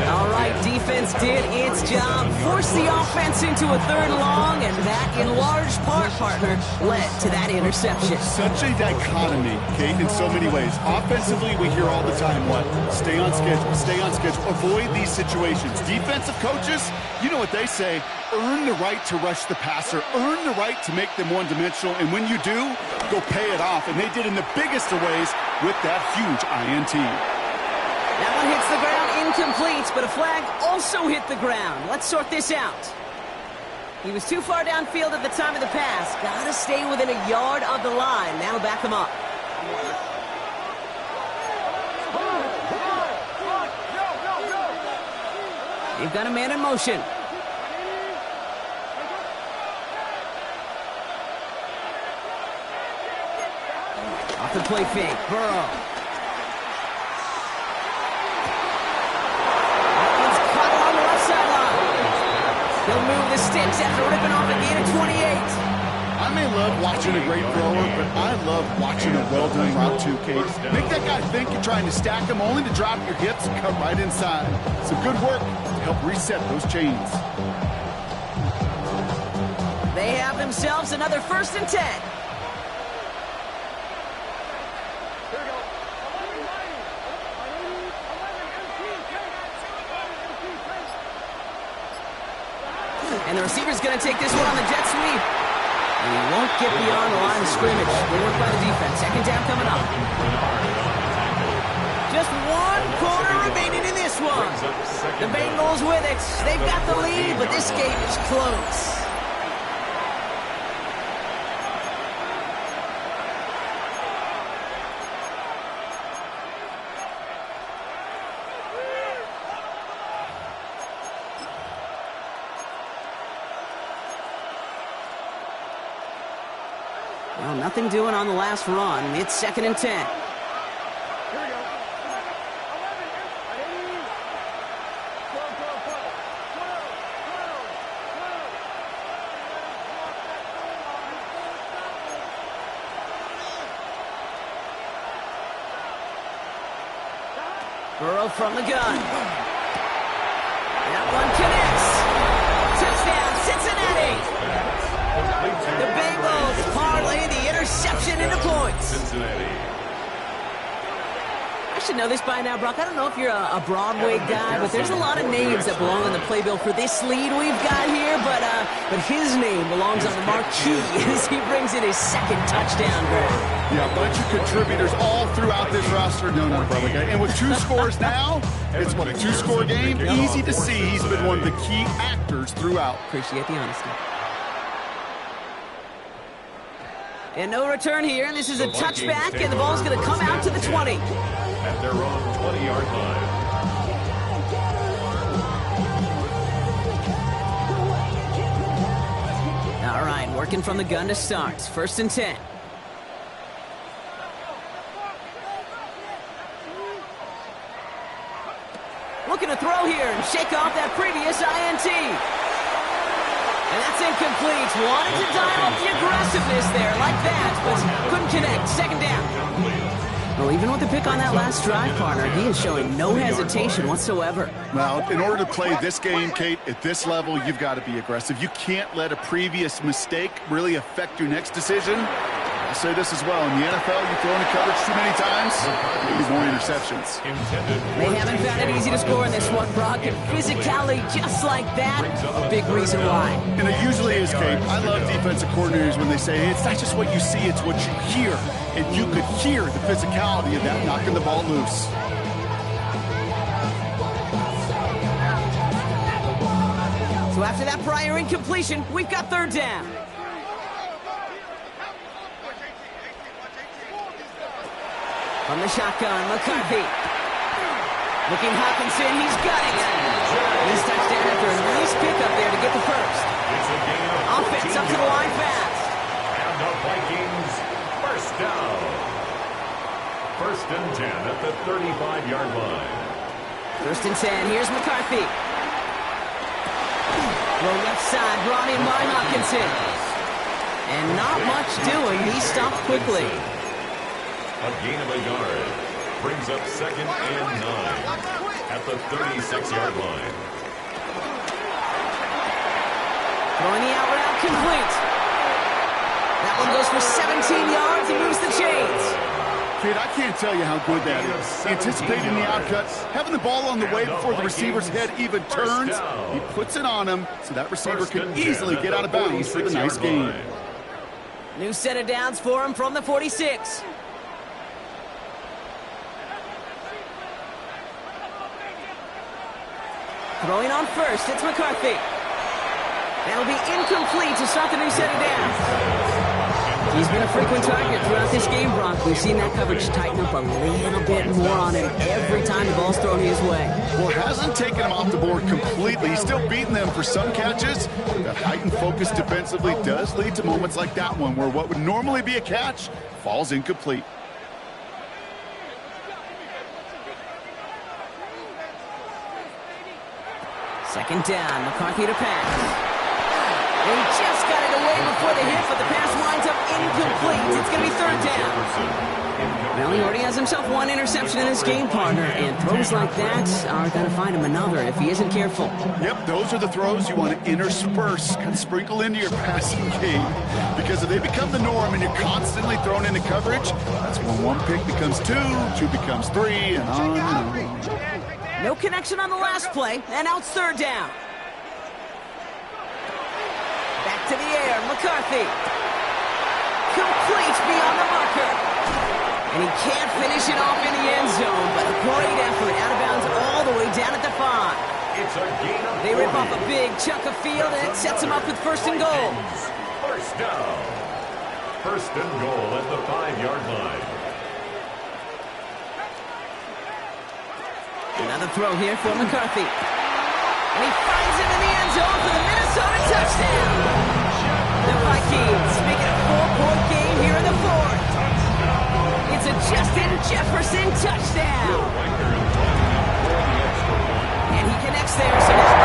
All right, defense did its job. Forced the offense into a third long, and that, in large part, partner, led to that interception. Such a dichotomy, Kate, in so many ways. Offensively, we hear all the time, what? Stay on schedule, avoid these situations. Defensive coaches, you know what they say, earn the right to rush the passer, earn the right to make them one-dimensional, and when you do, go pay it off. And they did in the biggest of ways with that huge INT. That one hits the ground, incomplete, but a flag also hit the ground. Let's sort this out. He was too far downfield at the time of the pass. Gotta stay within a yard of the line. That'll back him up. You've got a man in motion. Off the play fake, Burrow. He'll move the sticks after ripping off a gain of 28. I may love watching a great thrower, but I love watching a well-done route too, Kate. Make that guy think you're trying to stack him only to drop your hips and cut right inside. Some good work to help reset those chains. They have themselves another first and 10. And the receiver's going to take this one on the jet sweep. And he won't get beyond the line of scrimmage. Good work by the defense. Second down coming up. Just 1 quarter remaining in this one. The Bengals with it. They've got the lead, but this game is close. Well, nothing doing on the last run. It's second and 10. Burrow from the gun. That one connects. Touchdown, Cincinnati. The Bengals parlay the interception into points. Cincinnati. I should know this by now, Brock. I don't know if you're a Broadway guy, but there's a lot of names that belong on the playbill for this lead we've got here, but his name belongs on the marquee as he brings in his second touchdown, Greg. Yeah, a bunch of contributors all throughout this roster. No, brother guy. And with 2 scores now, it's what, a 2-score game? Easy to see he's been one of the key actors throughout. Appreciate the honesty. And no return here, and this is a touchback, and the ball's going to come out to the 20. At their own 20-yard line. All right, working from the gun to start. First and 10. Looking to throw here and shake off that previous INT. And that's incomplete. Wanted to dial up the aggressiveness there like that, but couldn't connect. Second down. Well, even with the pick on that last drive, partner, he is showing no hesitation whatsoever. Well, in order to play this game, Kate, at this level, you've got to be aggressive. You can't let a previous mistake really affect your next decision. I'll say this as well. In the NFL, you throw into coverage too many times, maybe more interceptions. They haven't found it easy to score in this one, Brock, and physicality just like that, a big reason why. And it usually is, Kate. I love defensive coordinators when they say, hey, it's not just what you see, it's what you hear. And you could hear the physicality of that knocking the ball loose. So after that prior incompletion, we've got third down. From the shotgun, McCarthy. Looking Hawkinson, he's got it. He's touchdown after a nice pickup there to get the first. Offense up to the line fast. And the Vikings first down. 1st and 10 at the 35-yard line. 1st and 10, here's McCarthy. Throw left side, brought in by Hawkinson. And not much doing, he stopped quickly. A gain of a yard brings up 2nd and 9 at the 36-yard line. Throwing the out route complete. That one goes for 17 yards and moves the chains. Kid, I can't tell you how good that is. Anticipating the outcut, having the ball on the way before the receiver's head even turns. He puts it on him so that receiver can easily get out of bounds for the nice gain. New set of downs for him from the 46. Throwing on first, it's McCarthy. That'll be incomplete to start the new set of downs. He's been a frequent target throughout this game, Brock. We've seen that coverage tighten up a little bit more on him every time the ball's thrown his way. Well, it hasn't taken him off the board completely. He's still beating them for some catches. That heightened focus defensively does lead to moments like that one where what would normally be a catch falls incomplete. Second down, McCarthy to pass. And he just got it away before the hit, but the pass winds up incomplete. It's going to be third down. Well, he already has himself one interception in this game, partner, and throws like that are going to find him another if he isn't careful. Yep, those are the throws you want to intersperse, kind of sprinkle into your passing game. Because if they become the norm and you're constantly thrown into coverage, that's when one pick becomes two, two becomes three, and on and on. No connection on the last play, and now it's third down. Back to the air, McCarthy. Complete beyond the marker. And he can't finish it off in the end zone, but a great effort out of bounds all the way down at the 5. It's a gain of 40. They rip off a big chunk of field, and it sets him up with 1st and goal. First down. 1st and goal at the 5-yard line. Another throw here for McCarthy. And he finds him in the end zone for the Minnesota touchdown. The Vikings make it a 4-point game here in the 4th. It's a Justin Jefferson touchdown. And he connects there, so now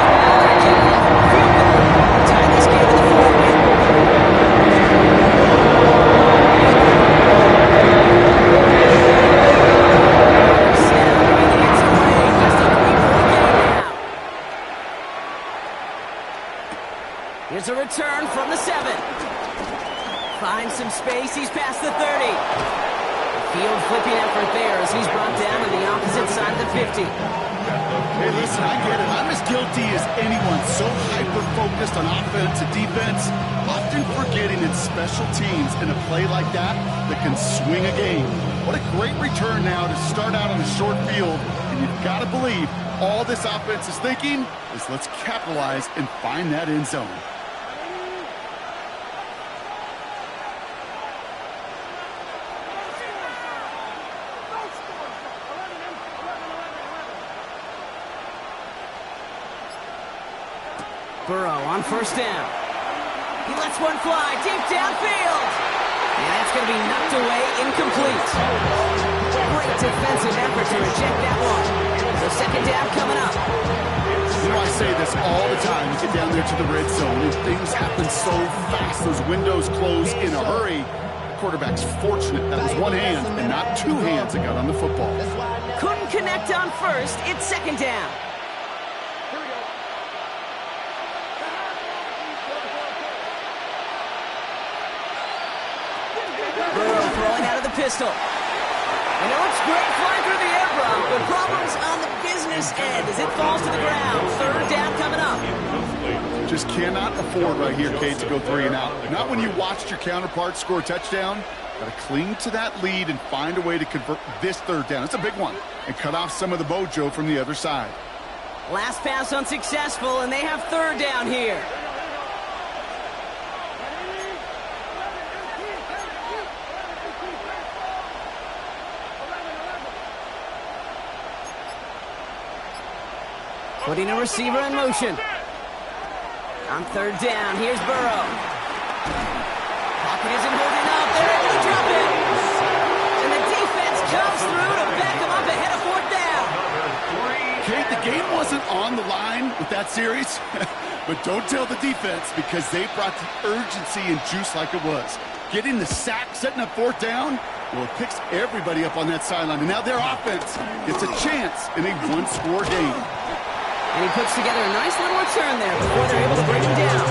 tie this game to the 4th. Here's a return from the 7. Finds some space, he's past the 30. Field flipping effort there as he's brought down on the opposite side of the 50. Hey, listen, I get it. I'm as guilty as anyone. So hyper-focused on offense and defense, often forgetting it's special teams in a play like that can swing a game. What a great return now to start out on a short field, and you've got to believe all this offense is thinking is let's capitalize and find that end zone. Burrow on 1st down. He lets one fly deep downfield. And that's going to be knocked away, incomplete. Great defensive effort to reject that one. So 2nd down coming up. You know, I say this all the time. You get down there to the red zone, and things happen so fast. Those windows close in a hurry. quarterback's fortunate that was one hand and not two hands that got on the football. Couldn't connect on first. It's second down. Burrow throwing out of the pistol. And it looks great flying through the air, Brock, but problems on the business end as it falls to the ground. Third down coming up. Just cannot afford right here, Kate, to go 3 and out. Not when you watched your counterpart score a touchdown. Got to cling to that lead and find a way to convert this third down. It's a big one. And cut off some of the mojo from the other side. Last pass unsuccessful, and they have third down here. Putting a receiver in motion. On third down, here's Burrow. Pocket isn't holding up. They're able to drop it. And the defense comes through to back him up ahead of fourth down. Kate, the game wasn't on the line with that series, but don't tell the defense because they brought the urgency and juice like it was. Getting the sack, setting up fourth down, well, it picks everybody up on that sideline. And now their offense gets a chance in a one-score game. And he puts together a nice little return there before they're able to break him down.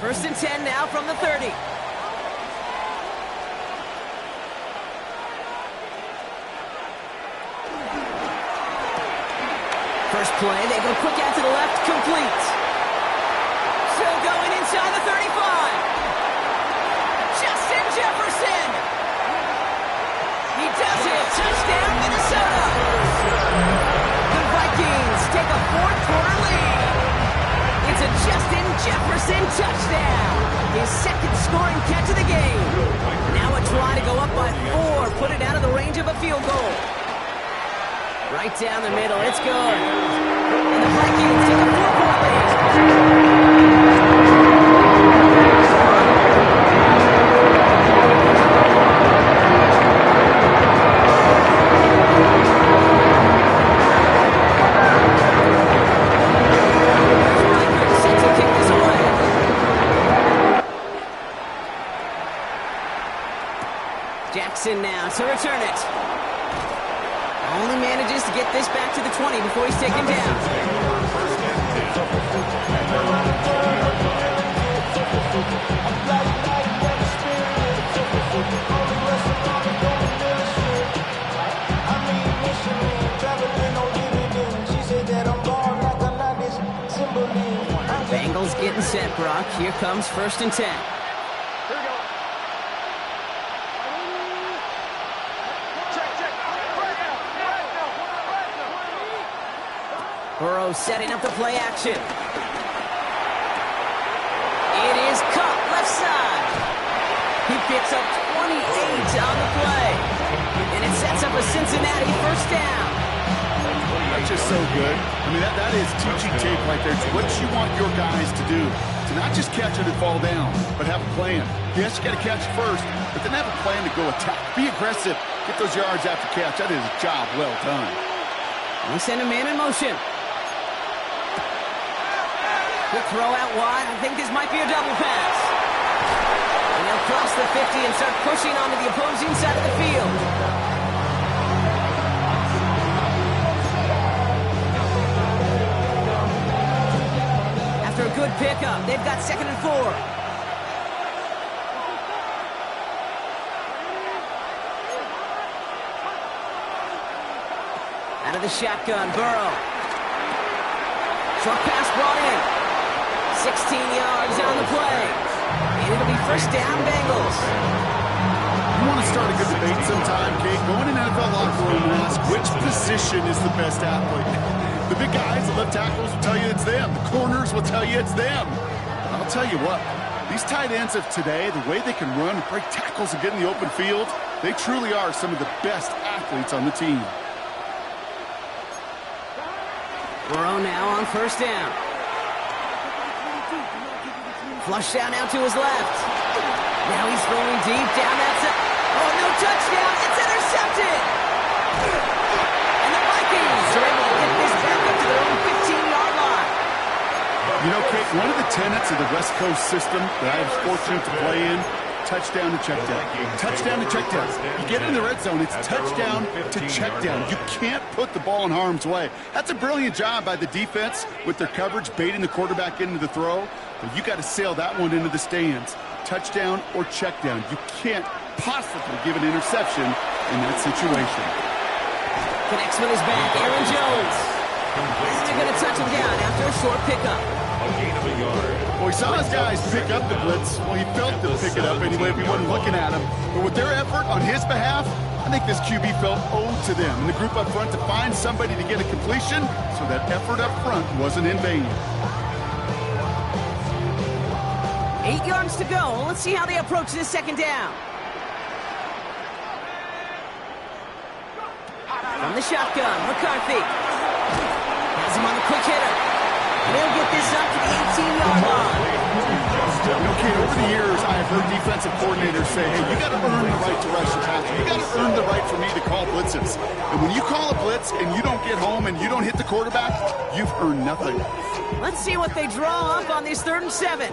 First and 10 now from the 30. First play, they go quick out to the left, complete. Still going inside the 35. Justin Jefferson. He does it. Touchdown, Minnesota. The Vikings take a fourth-quarter lead. It's a Justin Jefferson touchdown. His second scoring catch of the game. Now a try to go up by 4, put it out of the range of a field goal. Right down the middle, it's good. And the Vikings take a 4-point lead. Set to kick this away. Jackson now to return it. Only manages to get this back to the 20 before he's taken down. Bengals getting set, Brock. Here comes first and 10. Burrow setting up the play action. It is cut left side. He picks up 28 on the play. And it sets up a Cincinnati first down. That's just so good. I mean, that is teaching tape right there. It's what you want your guys to do. To not just catch it and fall down, but have a plan. Yes, you got to catch first, but then have a plan to go attack. Be aggressive. Get those yards after catch. That is a job well done. We send a man in motion. Quick throw out wide. I think this might be a double pass. And they'll cross the 50 and start pushing onto the opposing side of the field. After a good pickup, they've got second and 4. Out of the shotgun, Burrow. Short pass brought in. 16 yards on the play. And it'll be first down, Bengals. You want to start a good debate sometime, Kate? Go in an NFL locker room and ask which position is the best athlete. The big guys, the left tackles will tell you it's them. The corners will tell you it's them. And I'll tell you what, these tight ends of today, the way they can run, break tackles, and get in the open field, they truly are some of the best athletes on the team. Burrow now on first down. Flush down now to his left. Now he's throwing deep down that side. Oh, no touchdown. It's intercepted. And the Vikings are able to get this back up to their own 15-yard line. You know, Kate, one of the tenets of the West Coast system that I was fortunate to play in, touchdown to check down. Touchdown to check down. You get in the red zone, it's touchdown to check down. You can't put the ball in harm's way. That's a brilliant job by the defense with their coverage, baiting the quarterback into the throw. But you got to sail that one into the stands. Touchdown or check down. You can't possibly give an interception in that situation. Connects with his back, Aaron Jones. They're going to touch him down after a short pickup. A gain of a yard. Well, he saw his guys pick up the blitz. Well, he felt to pick it up anyway if he wasn't looking at him. But with their effort on his behalf, I think this QB felt owed to them. And the group up front to find somebody to get a completion, so that effort up front wasn't in vain. 8 yards to go. Let's see how they approach this second down. From the shotgun, McCarthy. Has him on the quick hitter. And he'll get this up to the 18-yard line. Okay, over the years, I've heard defensive coordinators say, hey, you got to earn the right to rush the passer. You got to earn the right for me to call blitzes. And when you call a blitz and you don't get home and you don't hit the quarterback, you've earned nothing. Let's see what they draw up on this 3rd and 7.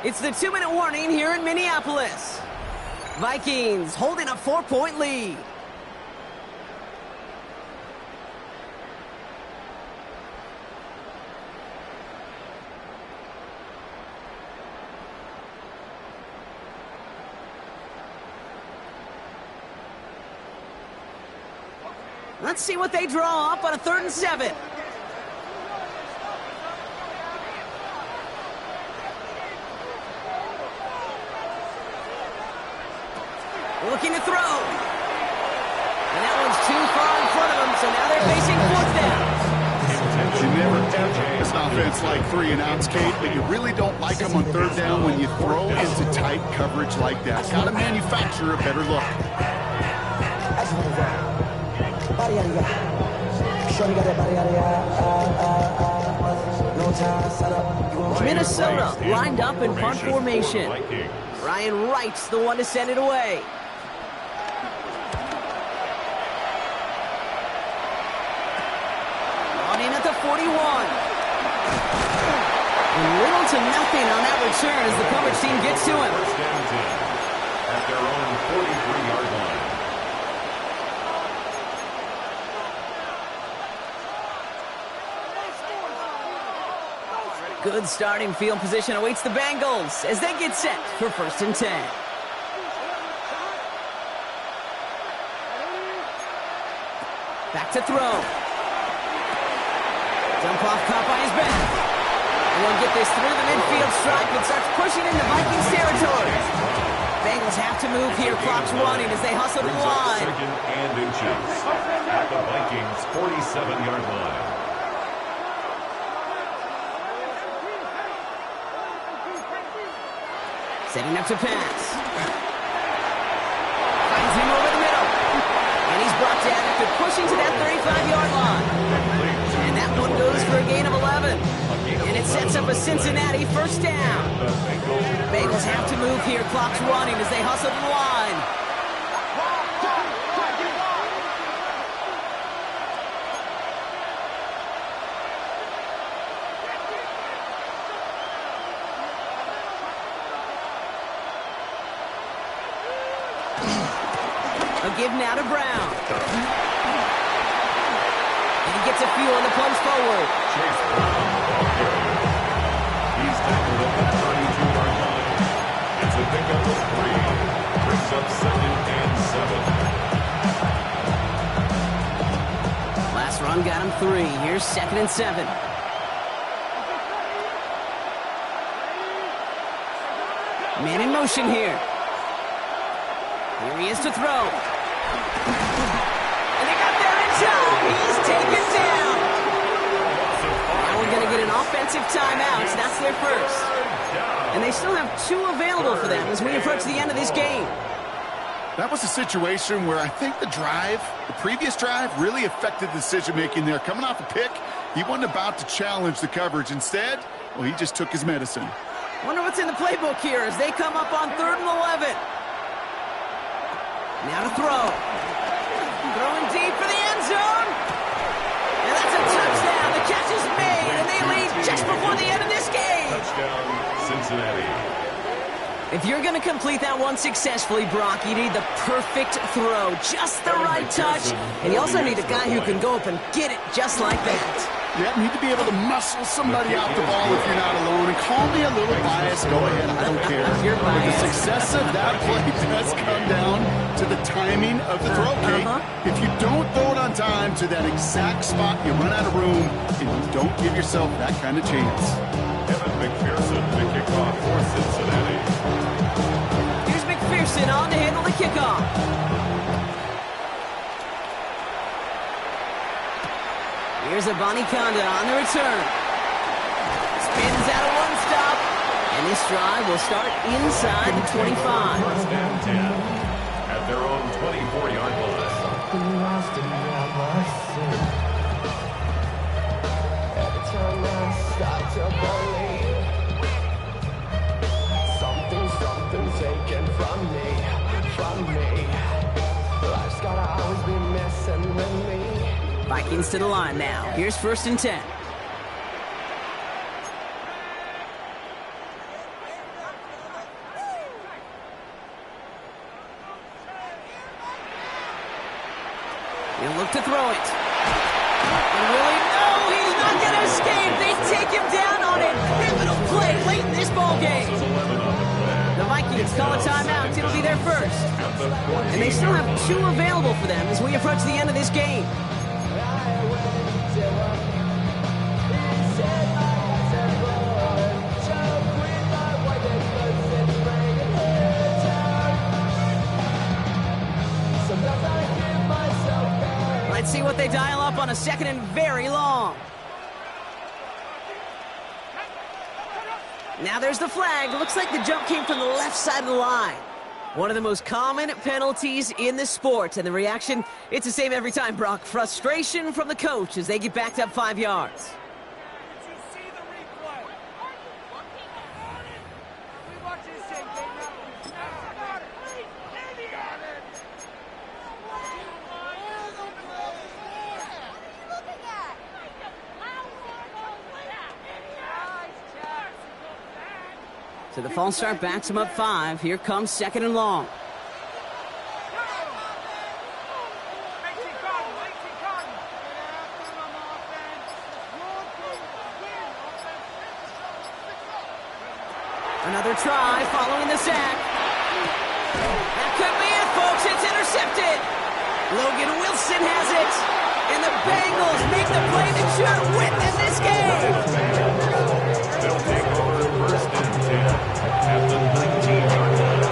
It's the 2-minute warning here in Minneapolis. Vikings holding a 4-point lead. Let's see what they draw up on a 3rd and 7. Looking to throw. And that one's too far in front of him, so now they're facing 4th down. You never ever this offense like 3 and outs, Kate, but you really don't like them on 3rd down when you throw into tight coverage like that. Got to manufacture a better look. Minnesota lined up in punt formation. Ryan Wright's the one to send it away. On in at the 41. Little to nothing on that return as the coverage team gets to him. 1st and 10 at their own 43-yard line. Good starting field position awaits the Bengals as they get set for 1st and 10. Back to throw. Dump off caught by his back. And they'll get this through the midfield stripe and starts pushing into Vikings territory. Bengals have to move here. Clock's running as they hustle to the line. 2nd and inches at the Vikings' 47-yard line. Setting up to pass. Finds him over the middle. And he's brought down after pushing to that 35-yard line. And that one goes for a gain of 11. And it sets up a Cincinnati 1st down. Bengals have to move here. Clock's running as they hustle to the line. A give now to Brown. And he gets a few on the plunge forward. Chase Brown, ball carrier. He's tackled at the 32-yard line. It's a pickup of 3. Brings up 2nd and 7. Last run got him 3. Here's 2nd and 7. Man in motion here. Here he is to throw. And they got there in time. He's taken down. Now we're going to get an offensive timeouts. That's their first. And they still have 2 available for them as we approach the end of this game. That was a situation where I think the previous drive, really affected the decision-making there. Coming off a pick, he wasn't about to challenge the coverage. Instead, well, he just took his medicine. Wonder what's in the playbook here as they come up on 3rd and 11. Now to throw. Throwing deep for the end zone. And that's a touchdown. The catch is made, and they lead just before the end of this game. Touchdown, Cincinnati. If you're going to complete that one successfully, Brock, you need the perfect throw, just the right touch, and you also need a guy who can go up and get it just like that. Yeah, need to be able to muscle somebody out the ball if you're not alone. And call me a little biased. Go ahead, I don't care. But the success of that play does come down to the timing of the throw, Kate. If you don't throw it on time to that exact spot, you run out of room, and you don't give yourself that kind of chance. Evan McPherson, the kickoff for Cincinnati. Here's McPherson on to handle the kickoff. Here's Abanikanda on the return. Spins out of one stop. And this drive will start inside the 25. First and 10 at their own 24-yard line. Every time I start to believe something's taken from me. Life's gotta always be messing with me. Vikings to the line now. Here's 1st and 10. He'll look to throw it. And Willie, no, he's not going to escape. They take him down on it. Pivotal play late in this ball game. The Vikings call a timeout. It'll be their first. And they still have 2 available for them as we approach the end of this game. Let's see what they dial up on a 2nd and very long. Now there's the flag. Looks like the jump came from the left side of the line. One of the most common penalties in the sport. And the reaction, it's the same every time, Brock. Frustration from the coach as they get backed up 5 yards. So the false start backs him up 5. Here comes 2nd and long. Another try following the sack. That could be it, folks. It's intercepted. Logan Wilson has it. And the Bengals make the play that should win them this game. They'll take over 1st and 10 at the 19-yard line.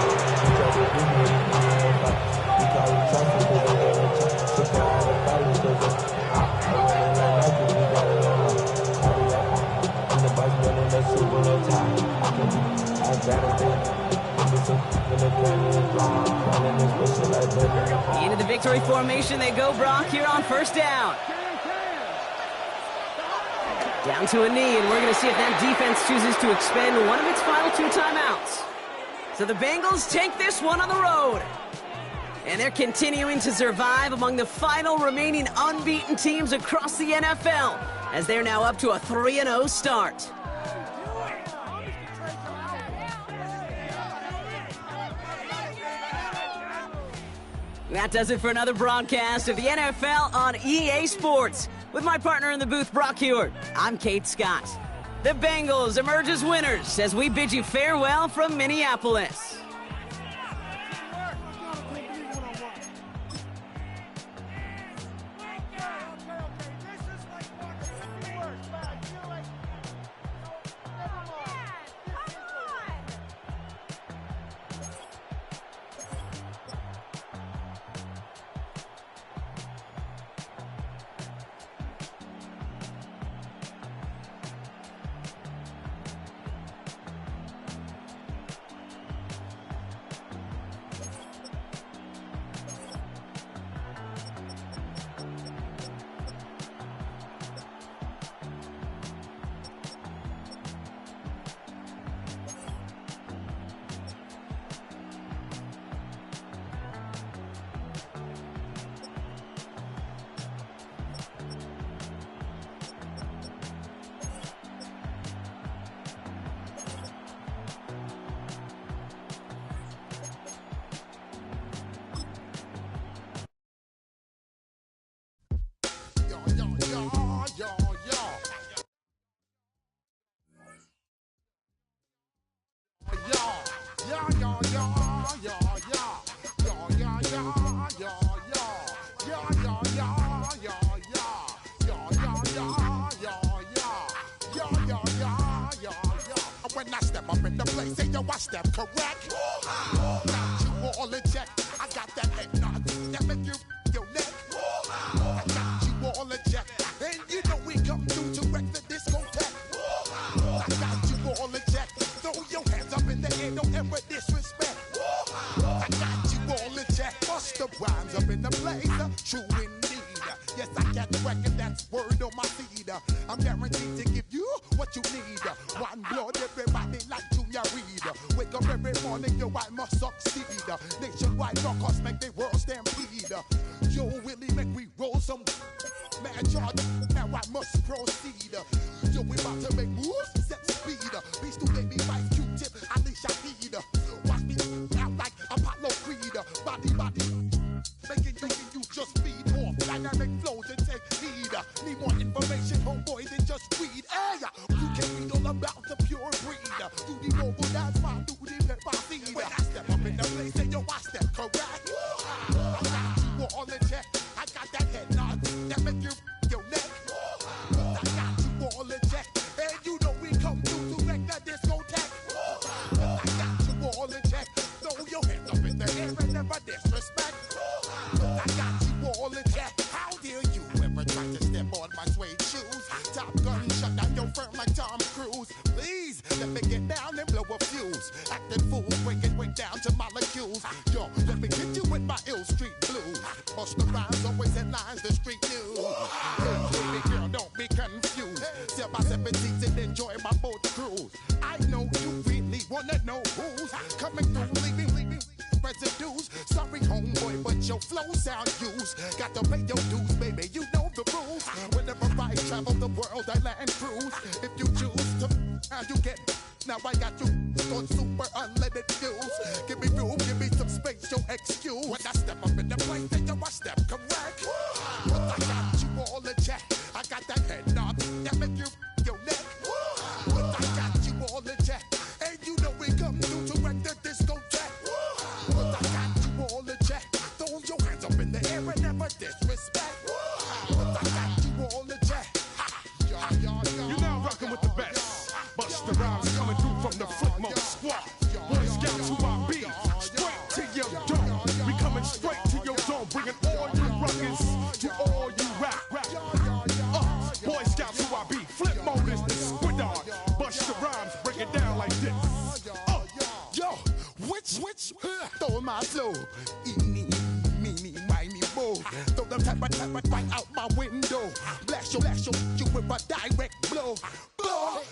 Into the victory formation they go, Brock, here on 1st down. Down to a knee, and we're going to see if that defense chooses to expend one of its final 2 timeouts. So the Bengals take this one on the road. And they're continuing to survive among the final remaining unbeaten teams across the NFL, as they're now up to a 3-0 start. That does it for another broadcast of the NFL on EA Sports. With my partner in the booth, Brock Hewitt, I'm Kate Scott. The Bengals emerge as winners as we bid you farewell from Minneapolis. When I step up in the place, say yo, I step correct. Got you all in check. I got that head nod that make you your neck. I got you all in check, and you know we come through to wreck the discotheque. I got you all in check. Throw your hands up in the air, don't ever disrespect. I got you all in check. Bust the rhymes up in the blazer, true indeed. Yes, I got record, that's word on my seed. I'm guaranteed to give you what you need. One blood, everybody like Junior Reed. Wake up every morning, yo, I must succeed. Nationwide rockers make the world stampede. Yo, Willie, make we roll some mad charge. Now I must proceed. Yo, we about to make moves, set speed. Beast to baby, Vice Q-Tip, Ali Shaheed. Watch me out like Apollo Creed. Body, making you just feed off dynamic flows and take heed. Need more information, homeboy, than just read. Hey, you can read all about the pure breed. Do the mobile dance, my do the pepper seed. When I step up in the place, say yo, I step correct. I got you all in check. I got that head nod that make you your neck. I got you all in check, and you know we come through to wreck the discotheque. I got you all in check. Throw your hands up in the air and never disrespect. I got you all in check. How dare you ever try to step on my suede shoes? Top Gun shut down your firm like Tom Cruise. Please let me get down and blow a fuse. Acting fool, breaking way down to molecules. Yo, let me hit you with my ill street blues. Bust the rhymes, always in lines, the street news. Hey, baby girl, don't be confused. Sell my 17s and enjoy my boat cruise. I know you really wanna know who's coming through, leaving residues. Sorry, homeboy, but your flow sound used. Got to pay your dues, baby, you know the rules. Whenever I travel the world, I land cruise. If you choose to, how you get. Now I got you on super unlimited views. Give me room, give me some space, your excuse. When I step up in the place, then yo, I step correct. But I got you all in check. I got that head nod that make you your neck. But I got you all in check, and you know we come through to wreck the discotheque. But I got you all in check. Throw your hands up in the air and never disrespect. But I got you all in check. You're now rocking with the best. Bust the rhymes coming through from the footmost squad. Boy Scouts who I be. Straight to your dome. We coming straight to your dome. Bringing all you ruckus to all you rap. Boy Scouts who I be. Flip mode is the squid on. Bust the rhymes, break it down like this. Yo, which stole my flow? Eeny, meeny, miny, mo. Throw them type right out my window. Blast you with a direct blow.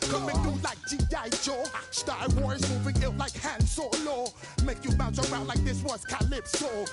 Coming through like G.I. Joe. Star Wars moving ill like Han Solo. Make you bounce around like this was Calypso.